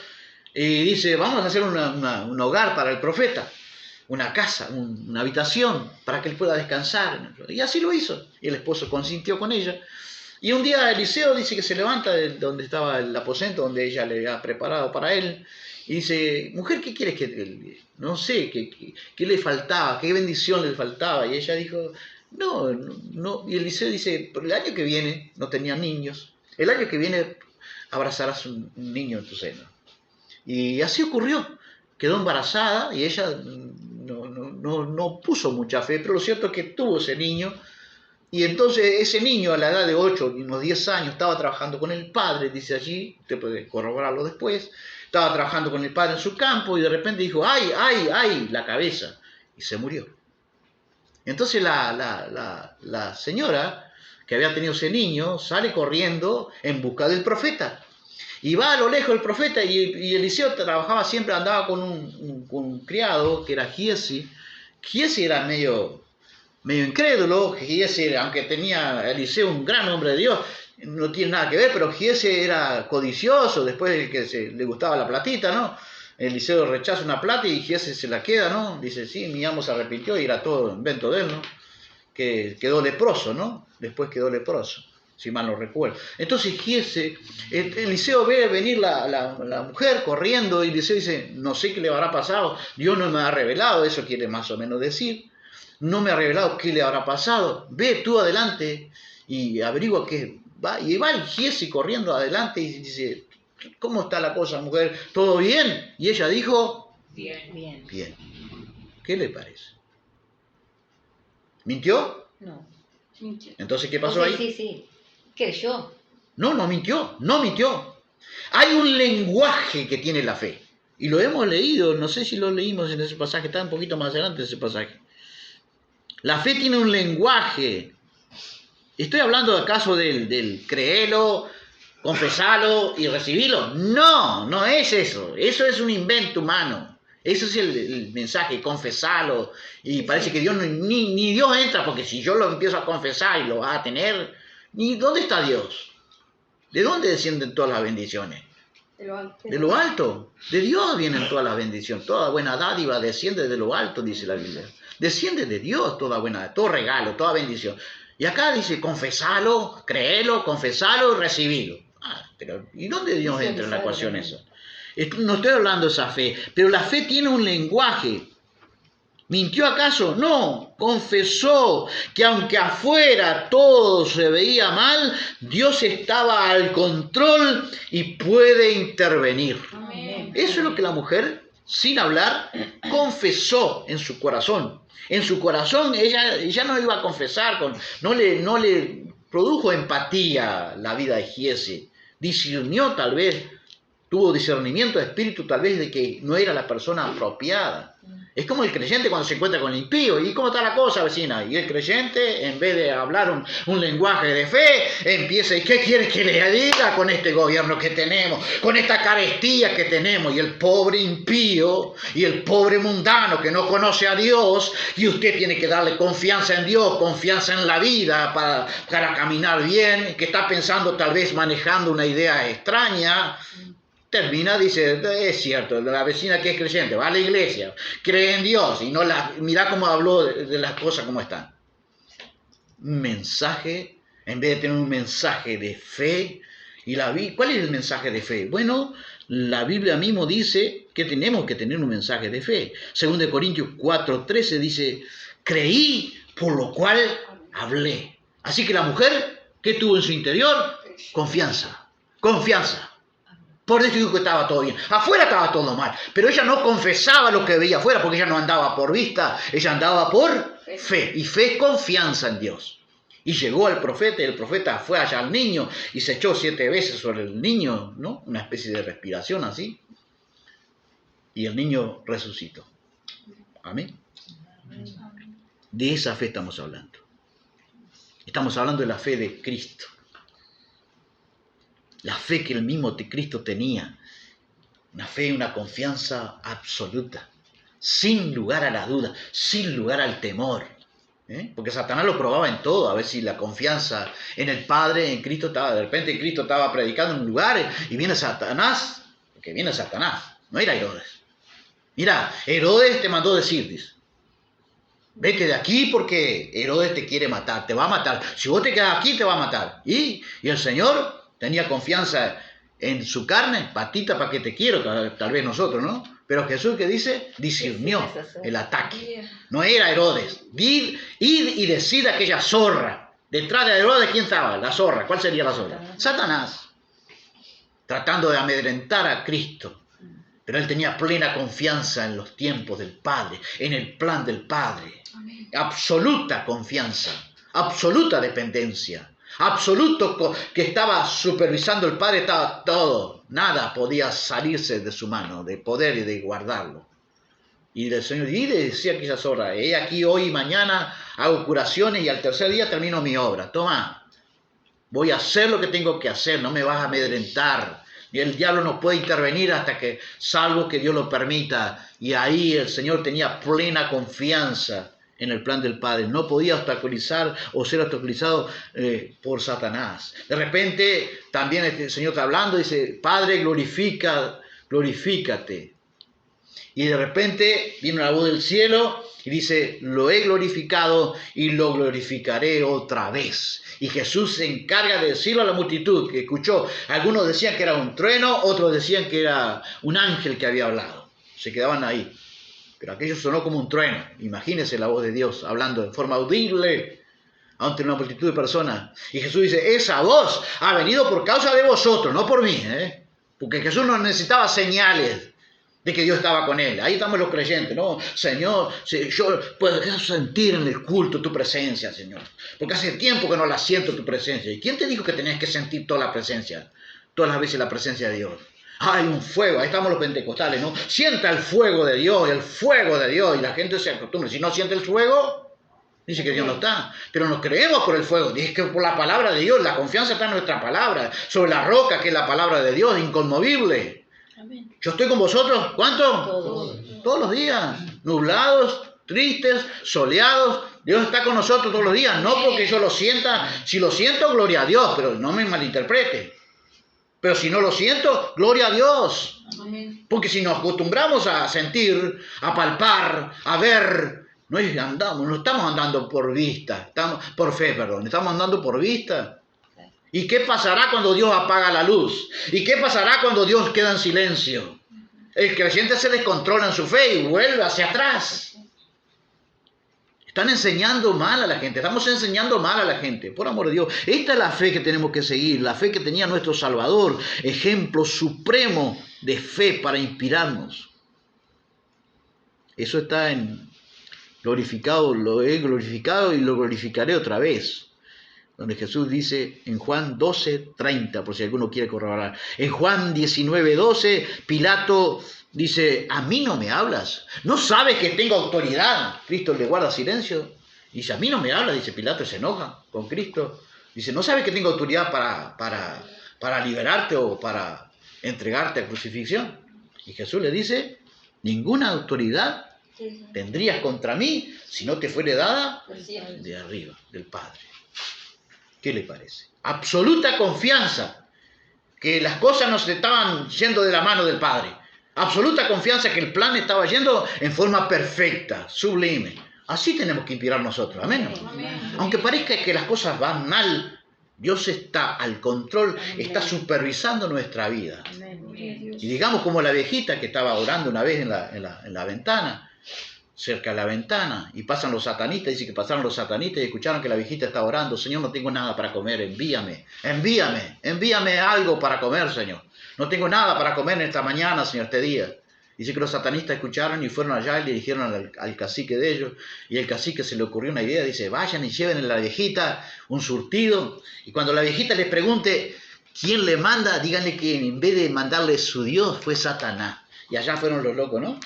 y dice, vamos a hacer un hogar para el profeta. Una casa, una habitación, para que él pueda descansar. Y así lo hizo. Y el esposo consintió con ella. Y un día Eliseo dice que se levanta de donde estaba el aposento, donde ella le había preparado para él, y dice, mujer, ¿qué quieres que...? No sé, ¿qué le faltaba? ¿Qué bendición le faltaba? Y ella dijo, no. Y Eliseo dice, pero el año que viene, no tenía niños, el año que viene abrazarás un niño en tu seno. Y así ocurrió. Quedó embarazada y ella no puso mucha fe, pero lo cierto es que tuvo ese niño. Y entonces ese niño a la edad de 8, unos 10 años, estaba trabajando con el padre, dice allí, usted puede corroborarlo después, estaba trabajando con el padre en su campo y de repente dijo, ¡ay! La cabeza. Y se murió. Entonces la señora que había tenido ese niño sale corriendo en busca del profeta. Y va a lo lejos el profeta y Eliseo trabajaba siempre, andaba con un criado que era Giesi. Giesi era medio incrédulo. Giesi, aunque tenía Eliseo un gran hombre de Dios, no tiene nada que ver, pero Giesi era codicioso, después de que le gustaba la platita, ¿no? Eliseo rechaza una plata y Giesi se la queda, ¿no? Dice, sí, mi amo se arrepintió y era todo invento de él, ¿no? Que quedó leproso, ¿no? Después quedó leproso, si mal no recuerdo. Entonces Giesi, Eliseo ve venir la mujer corriendo y Eliseo dice, no sé qué le habrá pasado, Dios no me ha revelado, eso quiere más o menos decir, no me ha revelado qué le habrá pasado, ve tú adelante y averigua qué va. Y va el Giesi corriendo adelante y dice, ¿cómo está la cosa, mujer? ¿Todo bien? Y ella dijo, Bien. bien. ¿Qué le parece? ¿Mintió? No. Entonces, ¿qué pasó ahí? Sí. Creyó. No mintió. Hay un lenguaje que tiene la fe. Y lo hemos leído, no sé si lo leímos en ese pasaje, está un poquito más adelante ese pasaje. La fe tiene un lenguaje. ¿Estoy hablando acaso del creerlo, confesarlo y recibirlo? No es eso. Eso es un invento humano. Ese es el mensaje, confesarlo. Y parece que Dios ni Dios entra, porque si yo lo empiezo a confesar y lo va a tener, ¿y dónde está Dios? ¿De dónde descienden todas las bendiciones? De lo alto. De Dios vienen todas las bendiciones. Toda buena dádiva desciende de lo alto, dice la Biblia. Desciende de Dios toda buena, todo regalo, toda bendición. Y acá dice, confesalo, créelo, confesalo y recibilo. Pero ¿y dónde Dios entra en la ecuación eso? No estoy hablando de esa fe, pero la fe tiene un lenguaje. ¿Mintió acaso? No, confesó que aunque afuera todo se veía mal, Dios estaba al control y puede intervenir. Amén. Eso es lo que la mujer, sin hablar, confesó en su corazón. En su corazón ella no iba a confesar, no le produjo empatía la vida de Giese. Discernió tal vez, tuvo discernimiento de espíritu tal vez de que no era la persona apropiada. Es como el creyente cuando se encuentra con el impío. ¿Y cómo está la cosa, vecina? Y el creyente, en vez de hablar un lenguaje de fe, empieza, ¿y qué quiere que le diga con este gobierno que tenemos? Con esta carestía que tenemos. Y el pobre impío y el pobre mundano que no conoce a Dios, y usted tiene que darle confianza en Dios, confianza en la vida para caminar bien, que está pensando tal vez manejando una idea extraña. Termina, dice, es cierto, la vecina que es creyente, va a la iglesia, cree en Dios, y mirá cómo habló de las cosas como están. Un mensaje, en vez de tener un mensaje de fe, ¿cuál es el mensaje de fe? Bueno, la Biblia mismo dice que tenemos que tener un mensaje de fe. 2 Corintios 4:13 dice, creí, por lo cual hablé. Así que la mujer, ¿qué tuvo en su interior? Confianza. Por eso dijo que estaba todo bien. Afuera estaba todo mal. Pero ella no confesaba lo que veía afuera porque ella no andaba por vista. Ella andaba por fe. Y fe es confianza en Dios. Y llegó al profeta y el profeta fue allá al niño y se echó 7 veces sobre el niño, ¿no? Una especie de respiración así. Y el niño resucitó. Amén. De esa fe estamos hablando. Estamos hablando de la fe de Cristo. La fe que el mismo Cristo tenía, una fe, una confianza absoluta, sin lugar a la duda, sin lugar al temor. Porque Satanás lo probaba en todo, a ver si la confianza en el Padre, en Cristo estaba, de repente Cristo estaba predicando en un lugar y viene Satanás, porque viene Satanás, no era Herodes. Mira, Herodes te mandó decir, dice, vete de aquí porque Herodes te quiere matar, te va a matar. Si vos te quedas aquí, te va a matar. Y el Señor tenía confianza en su carne, patita para que te quiero, tal vez nosotros, ¿no? Pero Jesús, ¿qué dice? Discernió el ataque. No era Herodes. Id y decid a aquella zorra. Detrás de Herodes, ¿quién estaba? La zorra. ¿Cuál sería la zorra? Satanás. Tratando de amedrentar a Cristo. Pero él tenía plena confianza en los tiempos del Padre, en el plan del Padre. Absoluta confianza, absoluta dependencia. Absoluto que estaba supervisando el Padre, estaba todo, nada podía salirse de su mano, de poder y de guardarlo. Y el Señor, y decía aquella zorra, aquí hoy y mañana hago curaciones y al tercer día termino mi obra. Toma, voy a hacer lo que tengo que hacer, no me vas a amedrentar. Y el diablo no puede intervenir hasta que, salvo que Dios lo permita. Y ahí el Señor tenía plena confianza en el plan del Padre. No podía obstaculizar o ser obstaculizado por Satanás. De repente, también el Señor está hablando, dice, Padre, glorifícate. Y de repente viene una voz del cielo y dice, lo he glorificado y lo glorificaré otra vez. Y Jesús se encarga de decirlo a la multitud que escuchó. Algunos decían que era un trueno, otros decían que era un ángel que había hablado. Se quedaban ahí. Pero aquello sonó como un trueno. Imagínense la voz de Dios hablando de forma audible ante una multitud de personas. Y Jesús dice, esa voz ha venido por causa de vosotros, no por mí. Porque Jesús no necesitaba señales de que Dios estaba con él. Ahí estamos los creyentes, ¿no? Señor, yo puedo sentir en el culto tu presencia, Señor. Porque hace tiempo que no la siento tu presencia. ¿Y quién te dijo que tenías que sentir toda la presencia? Todas las veces la presencia de Dios. Hay un fuego, ahí estamos los pentecostales, ¿no? Sienta el fuego de Dios, y la gente se acostumbra. Si no siente el fuego, dice que Dios no está. Pero nos creemos por el fuego, dice que por la palabra de Dios, la confianza está en nuestra palabra, sobre la roca que es la palabra de Dios, inconmovible. Amén. Yo estoy con vosotros, ¿cuánto? Todos. Todos los días, nublados, tristes, soleados. Dios está con nosotros todos los días, no porque yo lo sienta. Si lo siento, gloria a Dios, pero no me malinterprete. Pero si no lo siento, gloria a Dios. Amén. Porque si nos acostumbramos a sentir, a palpar, a ver, no estamos andando por vista, por fe, estamos andando por vista. ¿Y qué pasará cuando Dios apaga la luz? ¿Y qué pasará cuando Dios queda en silencio? El creyente se descontrola en su fe y vuelve hacia atrás. Están enseñando mal a la gente, estamos enseñando mal a la gente, por amor de Dios. Esta es la fe que tenemos que seguir, la fe que tenía nuestro Salvador, ejemplo supremo de fe para inspirarnos. Eso está en glorificado, lo he glorificado y lo glorificaré otra vez. Donde Jesús dice en Juan 12:30, por si alguno quiere corroborar. En Juan 19:12, Pilato dice, a mí no me hablas, ¿no sabes que tengo autoridad? Cristo le guarda silencio. Dice, a mí no me hablas, dice Pilato, se enoja con Cristo. Dice, ¿no sabes que tengo autoridad para liberarte o para entregarte a crucifixión? Y Jesús le dice, ninguna autoridad tendrías contra mí si no te fuere dada de arriba, del Padre. ¿Qué le parece? Absoluta confianza que las cosas nos estaban yendo de la mano del Padre. Absoluta confianza que el plan estaba yendo en forma perfecta, sublime. Así tenemos que inspirar nosotros. Amén. Amén. Aunque parezca que las cosas van mal, Dios está al control, está supervisando nuestra vida. Amén. Y digamos como la viejita que estaba orando una vez en la ventana, cerca de la ventana, y pasan los satanistas, dice que pasaron los satanistas y escucharon que la viejita estaba orando, Señor, no tengo nada para comer, envíame algo para comer, Señor. No tengo nada para comer en esta mañana, Señor, este día. Dice que los satanistas escucharon y fueron allá y le dijeron al cacique de ellos, y el cacique se le ocurrió una idea, dice, vayan y lleven a la viejita un surtido, y cuando la viejita les pregunte quién le manda, díganle que en vez de mandarle su Dios fue Satanás. Y allá fueron los locos, ¿no?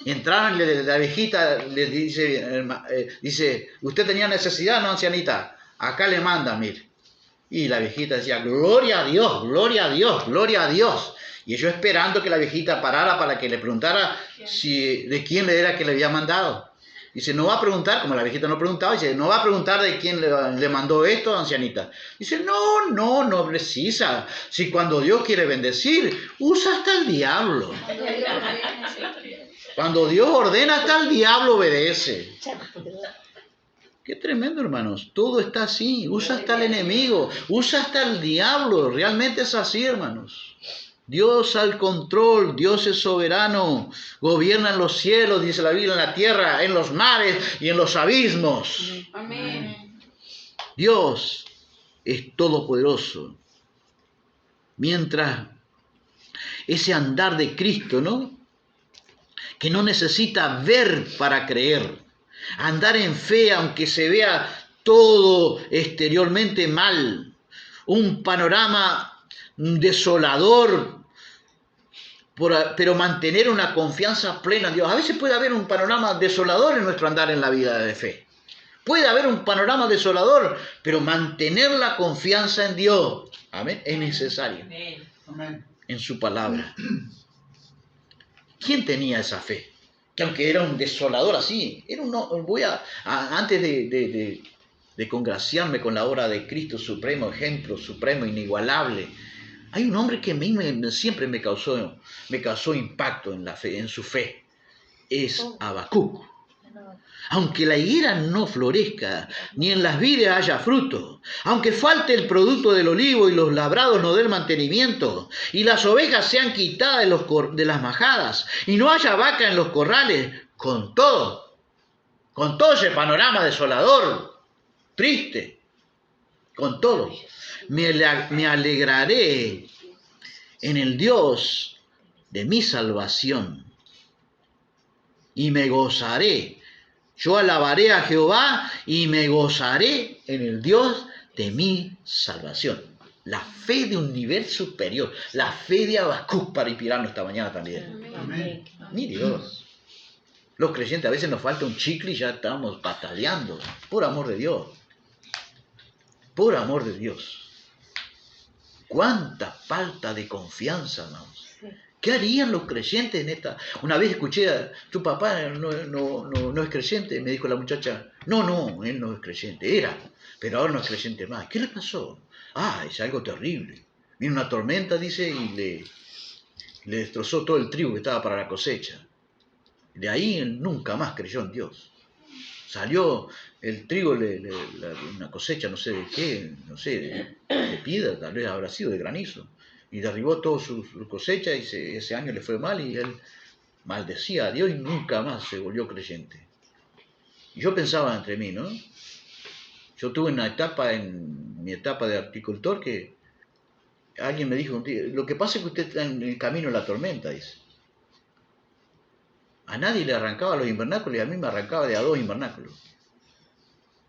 Entraron y la viejita le dice, ¿usted tenía necesidad, no, ancianita? Acá le manda, mire. Y la viejita decía, gloria a Dios, gloria a Dios, gloria a Dios. Y ellos esperando que la viejita parara para que le preguntara de quién le era que le había mandado. Dice, no va a preguntar, como la viejita no preguntaba, dice, no va a preguntar de quién le mandó esto, ancianita. Dice, no precisa. Si cuando Dios quiere bendecir, usa hasta el diablo. Cuando Dios ordena, hasta el diablo obedece. Qué tremendo, hermanos. Todo está así. Usa hasta el enemigo. Usa hasta el diablo. Realmente es así, hermanos. Dios al control. Dios es soberano. Gobierna en los cielos, dice la Biblia, en la tierra, en los mares y en los abismos. Amén. Dios es todopoderoso. Mientras ese andar de Cristo, ¿no? Que no necesita ver para creer. Andar en fe aunque se vea todo exteriormente mal. Un panorama desolador, pero mantener una confianza plena en Dios. A veces puede haber un panorama desolador en nuestro andar en la vida de fe. Puede haber un panorama desolador, pero mantener la confianza en Dios, amén, es necesario. Amén. En su palabra. ¿Quién tenía esa fe? Que aunque era un desolador así, era antes de congraciarme con la obra de Cristo supremo, ejemplo supremo, inigualable, hay un hombre que a mí siempre me causó impacto en la fe, en su fe. Es Habacuc. Aunque la higuera no florezca, ni en las vides haya fruto, aunque falte el producto del olivo y los labrados no den mantenimiento, y las ovejas sean quitadas de las majadas, y no haya vaca en los corrales, con todo ese panorama desolador, triste, con todo, me alegraré en el Dios de mi salvación, y me gozaré. Yo alabaré a Jehová y me gozaré en el Dios de mi salvación. La fe de un nivel superior. La fe de Habacuc para inspirarnos esta mañana también. Amén. Mi Dios. Los creyentes a veces nos falta un chicle y ya estamos bataleando. Por amor de Dios. Por amor de Dios. cuánta falta de confianza, hermanos. ¿Qué harían los creyentes en esta? Una vez escuché, tu papá no es creyente, me dijo la muchacha. No, él no es creyente, era, pero ahora no es creyente más. ¿Qué le pasó? Es algo terrible. Vino una tormenta, dice, y le destrozó todo el trigo que estaba para la cosecha. De ahí él nunca más creyó en Dios. Salió el trigo, una cosecha, no sé de qué, no sé, de piedra, tal vez habrá sido de granizo. Y derribó toda su cosecha y ese año le fue mal y él maldecía a Dios y nunca más se volvió creyente. Y yo pensaba entre mí, ¿no? Yo tuve una etapa, en mi etapa de apicultor, que alguien me dijo un día, lo que pasa es que usted está en el camino de la tormenta, dice. A nadie le arrancaba los invernáculos y a mí me arrancaba de a 2 invernáculos.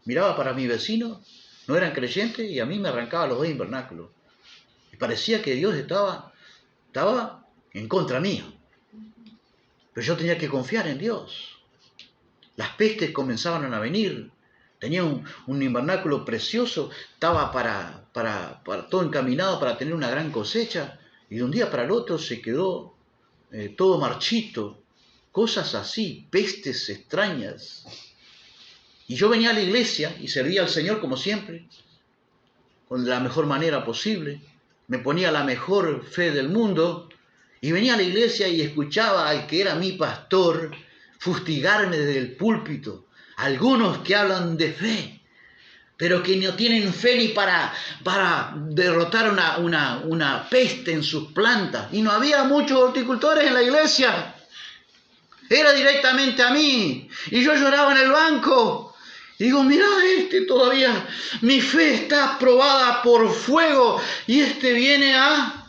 Miraba para mi vecino, no eran creyentes y a mí me arrancaba los 2 invernáculos. Y parecía que Dios estaba en contra mío. Pero yo tenía que confiar en Dios. Las pestes comenzaban a venir. Tenía un invernáculo precioso, estaba para todo encaminado para tener una gran cosecha. Y de un día para el otro se quedó todo marchito. Cosas así, pestes extrañas. Y yo venía a la iglesia y servía al Señor como siempre, con la mejor manera posible. Me ponía la mejor fe del mundo y venía a la iglesia y escuchaba al que era mi pastor fustigarme desde el púlpito. Algunos que hablan de fe, pero que no tienen fe ni para derrotar una peste en sus plantas. Y no había muchos horticultores en la iglesia. Era directamente a mí. Y yo lloraba en el banco. Y digo, mirá, todavía, mi fe está probada por fuego. Y viene a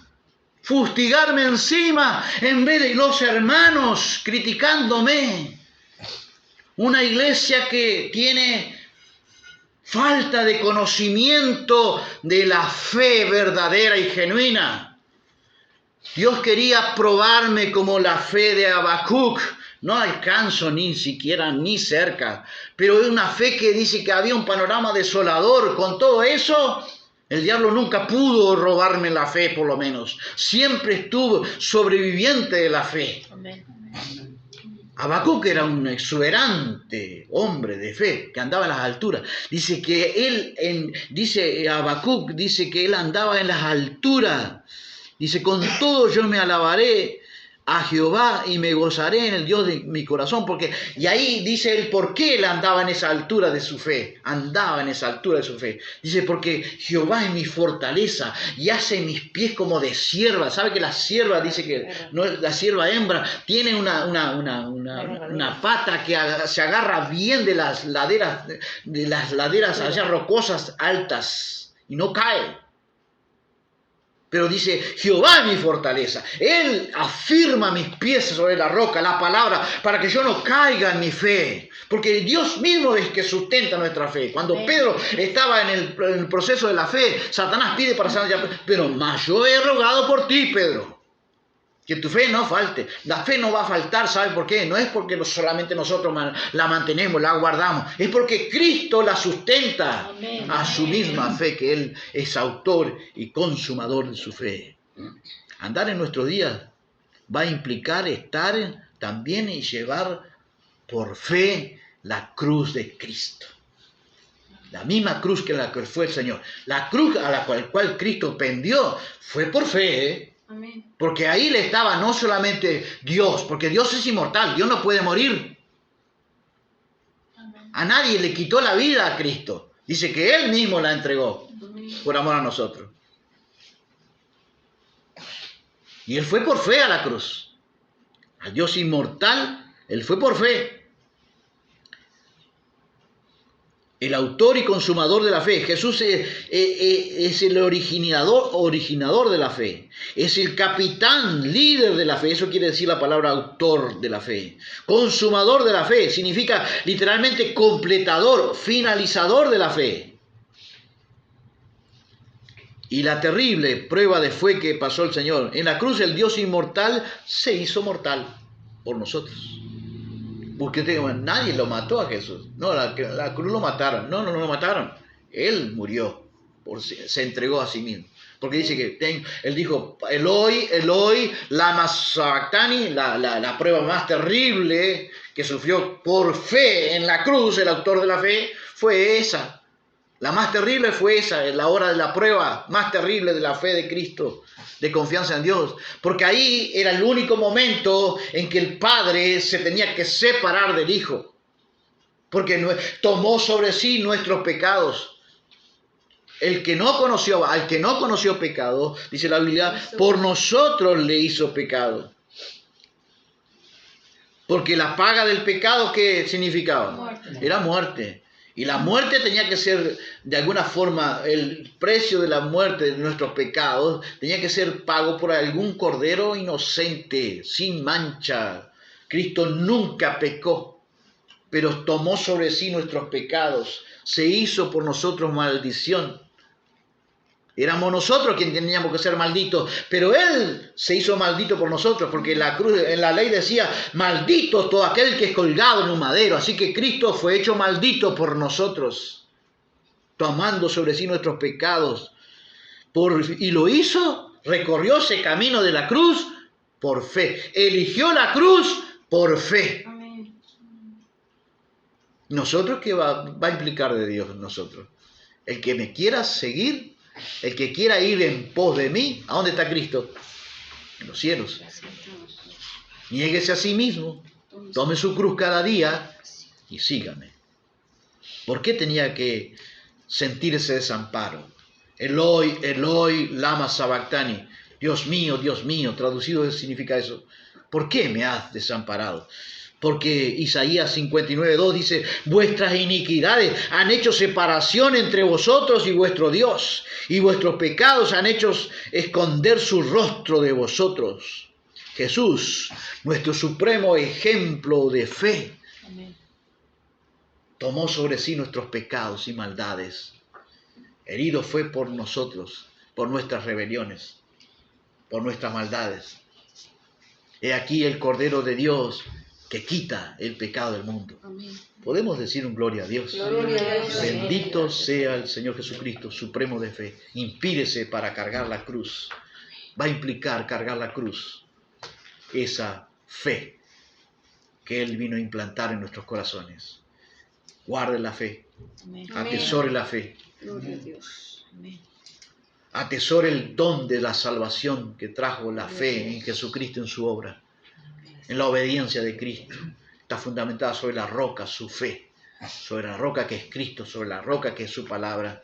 fustigarme encima en vez de los hermanos criticándome. Una iglesia que tiene falta de conocimiento de la fe verdadera y genuina. Dios quería probarme como la fe de Habacuc. No alcanzo ni siquiera ni cerca, pero es una fe que dice que había un panorama desolador. Con todo eso, el diablo nunca pudo robarme la fe, por lo menos. Siempre estuvo sobreviviente de la fe. Amén. Habacuc era un exuberante hombre de fe que andaba en las alturas. Dice que Habacuc dice que él andaba en las alturas. Dice, con todo yo me alabaré a Jehová y me gozaré en el Dios de mi corazón. Y ahí dice él por qué él andaba en esa altura de su fe. Andaba en esa altura de su fe. Dice, porque Jehová es mi fortaleza y hace mis pies como de cierva. ¿Sabe que la cierva, dice que no, la cierva hembra, tiene una pata que se agarra bien de las laderas allá rocosas altas y no cae? Pero dice, Jehová es mi fortaleza. Él afirma mis pies sobre la roca, la palabra, para que yo no caiga en mi fe. Porque Dios mismo es que sustenta nuestra fe. Cuando Pedro estaba en el proceso de la fe, Satanás pide para sanar. Pero más yo he rogado por ti, Pedro, que tu fe no falte. La fe no va a faltar, ¿sabe por qué? No es porque solamente nosotros la mantenemos, la guardamos. Es porque Cristo la sustenta. Amén. A su misma fe, que Él es autor y consumador de su fe. Andar en nuestros días va a implicar estar también y llevar por fe la cruz de Cristo. La misma cruz que la que fue el Señor. La cruz a la cual Cristo pendió fue por fe, ¿eh? Amén. Porque ahí le estaba no solamente Dios, porque Dios es inmortal, Dios no puede morir. Amén. A nadie le quitó la vida a Cristo. Dice que Él mismo la entregó por amor a nosotros. Y Él fue por fe a la cruz. Al Dios inmortal, Él fue por fe. El autor y consumador de la fe. Jesús es el originador de la fe. Es el capitán, líder de la fe. Eso quiere decir la palabra autor de la fe. Consumador de la fe. Significa literalmente completador, finalizador de la fe. Y la terrible prueba de fe que pasó el Señor. En la cruz el Dios inmortal se hizo mortal por nosotros. Porque nadie lo mató a Jesús. No, la cruz lo mataron. No lo mataron. Él murió. Se entregó a sí mismo. Porque dice que él dijo, Eloi, Eloi, lama sabactani, la prueba más terrible que sufrió por fe en la cruz, el autor de la fe, fue esa. La más terrible fue esa, la hora de la prueba más terrible de la fe de Cristo, de confianza en Dios. Porque ahí era el único momento en que el Padre se tenía que separar del Hijo. Porque tomó sobre sí nuestros pecados. Al que no conoció pecado, dice la Biblia, por nosotros le hizo pecado. Porque la paga del pecado, ¿qué significaba? Muerte. Era muerte. Y la muerte tenía que ser, de alguna forma, el precio de la muerte de nuestros pecados, tenía que ser pago por algún cordero inocente, sin mancha. Cristo nunca pecó, pero tomó sobre sí nuestros pecados, se hizo por nosotros maldición. Éramos nosotros quienes teníamos que ser malditos, pero Él se hizo maldito por nosotros, porque en la ley decía, maldito todo aquel que es colgado en un madero. Así que Cristo fue hecho maldito por nosotros, tomando sobre sí nuestros pecados. Y lo hizo, recorrió ese camino de la cruz por fe. Eligió la cruz por fe. Amén. ¿Nosotros qué va a implicar de Dios nosotros? El que me quiera seguir, el que quiera ir en pos de mí, ¿a dónde está Cristo? En los cielos. Niéguese a sí mismo, tome su cruz cada día y sígame. ¿Por qué tenía que sentir ese desamparo? Eloi, Eloi, lama sabactani. Dios mío, traducido significa eso. ¿Por qué me has desamparado? Porque Isaías 59:2 dice, vuestras iniquidades han hecho separación entre vosotros y vuestro Dios, y vuestros pecados han hecho esconder su rostro de vosotros. Jesús, nuestro supremo ejemplo de fe, tomó sobre sí nuestros pecados y maldades. Herido fue por nosotros, por nuestras rebeliones, por nuestras maldades. He aquí el Cordero de Dios que quita el pecado del mundo. Amén. Podemos decir un gloria a Dios. Gloria a Dios. Bendito sea el Señor Jesucristo, supremo de fe. Inspírese para cargar la cruz. Va a implicar cargar la cruz. Esa fe que Él vino a implantar en nuestros corazones. Guarde la fe. Amén. Atesore la fe. Gloria a Dios. Amén. Atesore el don de la salvación que trajo la fe en Jesucristo, en su obra. En la obediencia de Cristo. Está fundamentada sobre la roca, su fe. Sobre la roca que es Cristo, sobre la roca que es su palabra.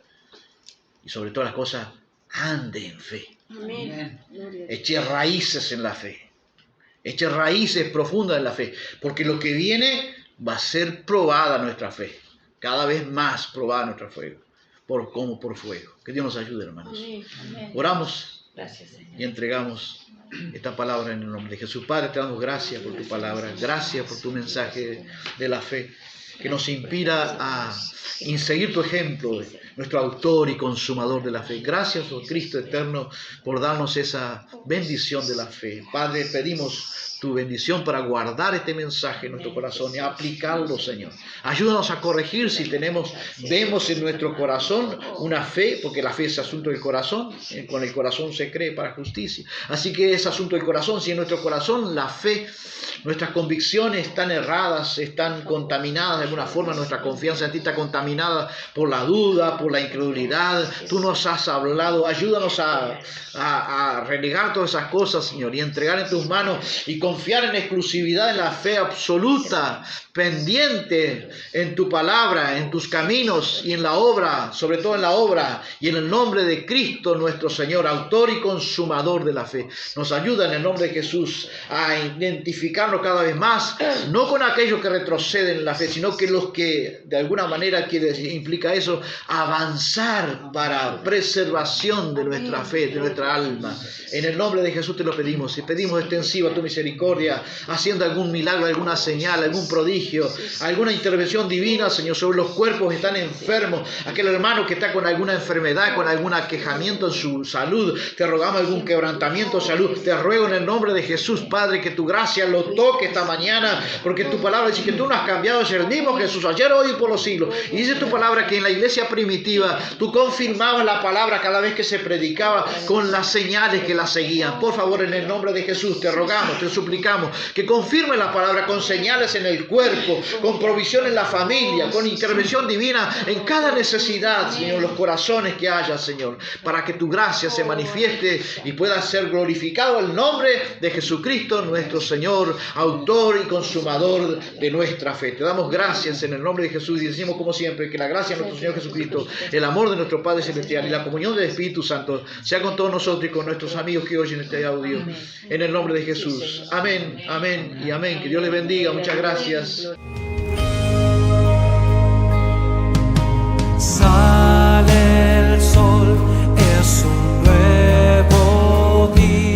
Y sobre todas las cosas, ande en fe. Amén. Gloria a Dios. Eche raíces en la fe. Eche raíces profundas en la fe. Porque lo que viene va a ser probada nuestra fe. Cada vez más probada nuestra fe. Como por fuego. Que Dios nos ayude, hermanos. Amén. Oramos Gracias, Señor. y entregamos esta palabra en el nombre de Jesús. Padre, te damos gracias por tu palabra, gracias por tu mensaje de la fe, que nos inspira a seguir tu ejemplo, nuestro autor y consumador de la fe. Gracias, oh Cristo eterno, por darnos esa bendición de la fe. Padre, pedimos tu bendición para guardar este mensaje en nuestro corazón y aplicarlo, Señor. Ayúdanos a corregir si vemos en nuestro corazón una fe, porque la fe es asunto del corazón, con el corazón se cree para justicia. Así que es asunto del corazón, si en nuestro corazón la fe, nuestras convicciones están erradas, están contaminadas de alguna forma, nuestra confianza en ti está contaminada por la duda, por la incredulidad. Tú nos has hablado, ayúdanos a renegar todas esas cosas, Señor, y entregar en tus manos y confiar en exclusividad en la fe absoluta, pendiente en tu palabra, en tus caminos y en la obra, sobre todo en la obra, y en el nombre de Cristo nuestro Señor, autor y consumador de la fe. Nos ayuda en el nombre de Jesús a identificarnos cada vez más, no con aquellos que retroceden en la fe, sino que los que de alguna manera implica eso, avanzar para preservación de nuestra fe, de nuestra alma. En el nombre de Jesús te lo pedimos y pedimos extensiva tu misericordia misericordia, haciendo algún milagro, alguna señal, algún prodigio, alguna intervención divina, Señor, sobre los cuerpos que están enfermos, aquel hermano que está con alguna enfermedad, con algún aquejamiento en su salud, te rogamos algún quebrantamiento de salud, te ruego en el nombre de Jesús, Padre, que tu gracia lo toque esta mañana, porque tu palabra dice que tú no has cambiado, es el mismo Jesús, ayer, hoy y por los siglos. Y dice tu palabra que en la iglesia primitiva tú confirmabas la palabra cada vez que se predicaba con las señales que la seguían. Por favor, en el nombre de Jesús, te rogamos, te suplicamos que confirme la palabra con señales en el cuerpo, con provisión en la familia, con intervención divina en cada necesidad, Señor, los corazones que haya, Señor, para que tu gracia se manifieste y pueda ser glorificado el nombre de Jesucristo, nuestro Señor, autor y consumador de nuestra fe. Te damos gracias en el nombre de Jesús y decimos como siempre que la gracia de nuestro Señor Jesucristo, el amor de nuestro Padre Celestial y la comunión del Espíritu Santo sea con todos nosotros y con nuestros amigos que oyen este audio. En el nombre de Jesús. Amén, amén y amén. Que Dios les bendiga. Muchas gracias. Sale el sol, es un nuevo día.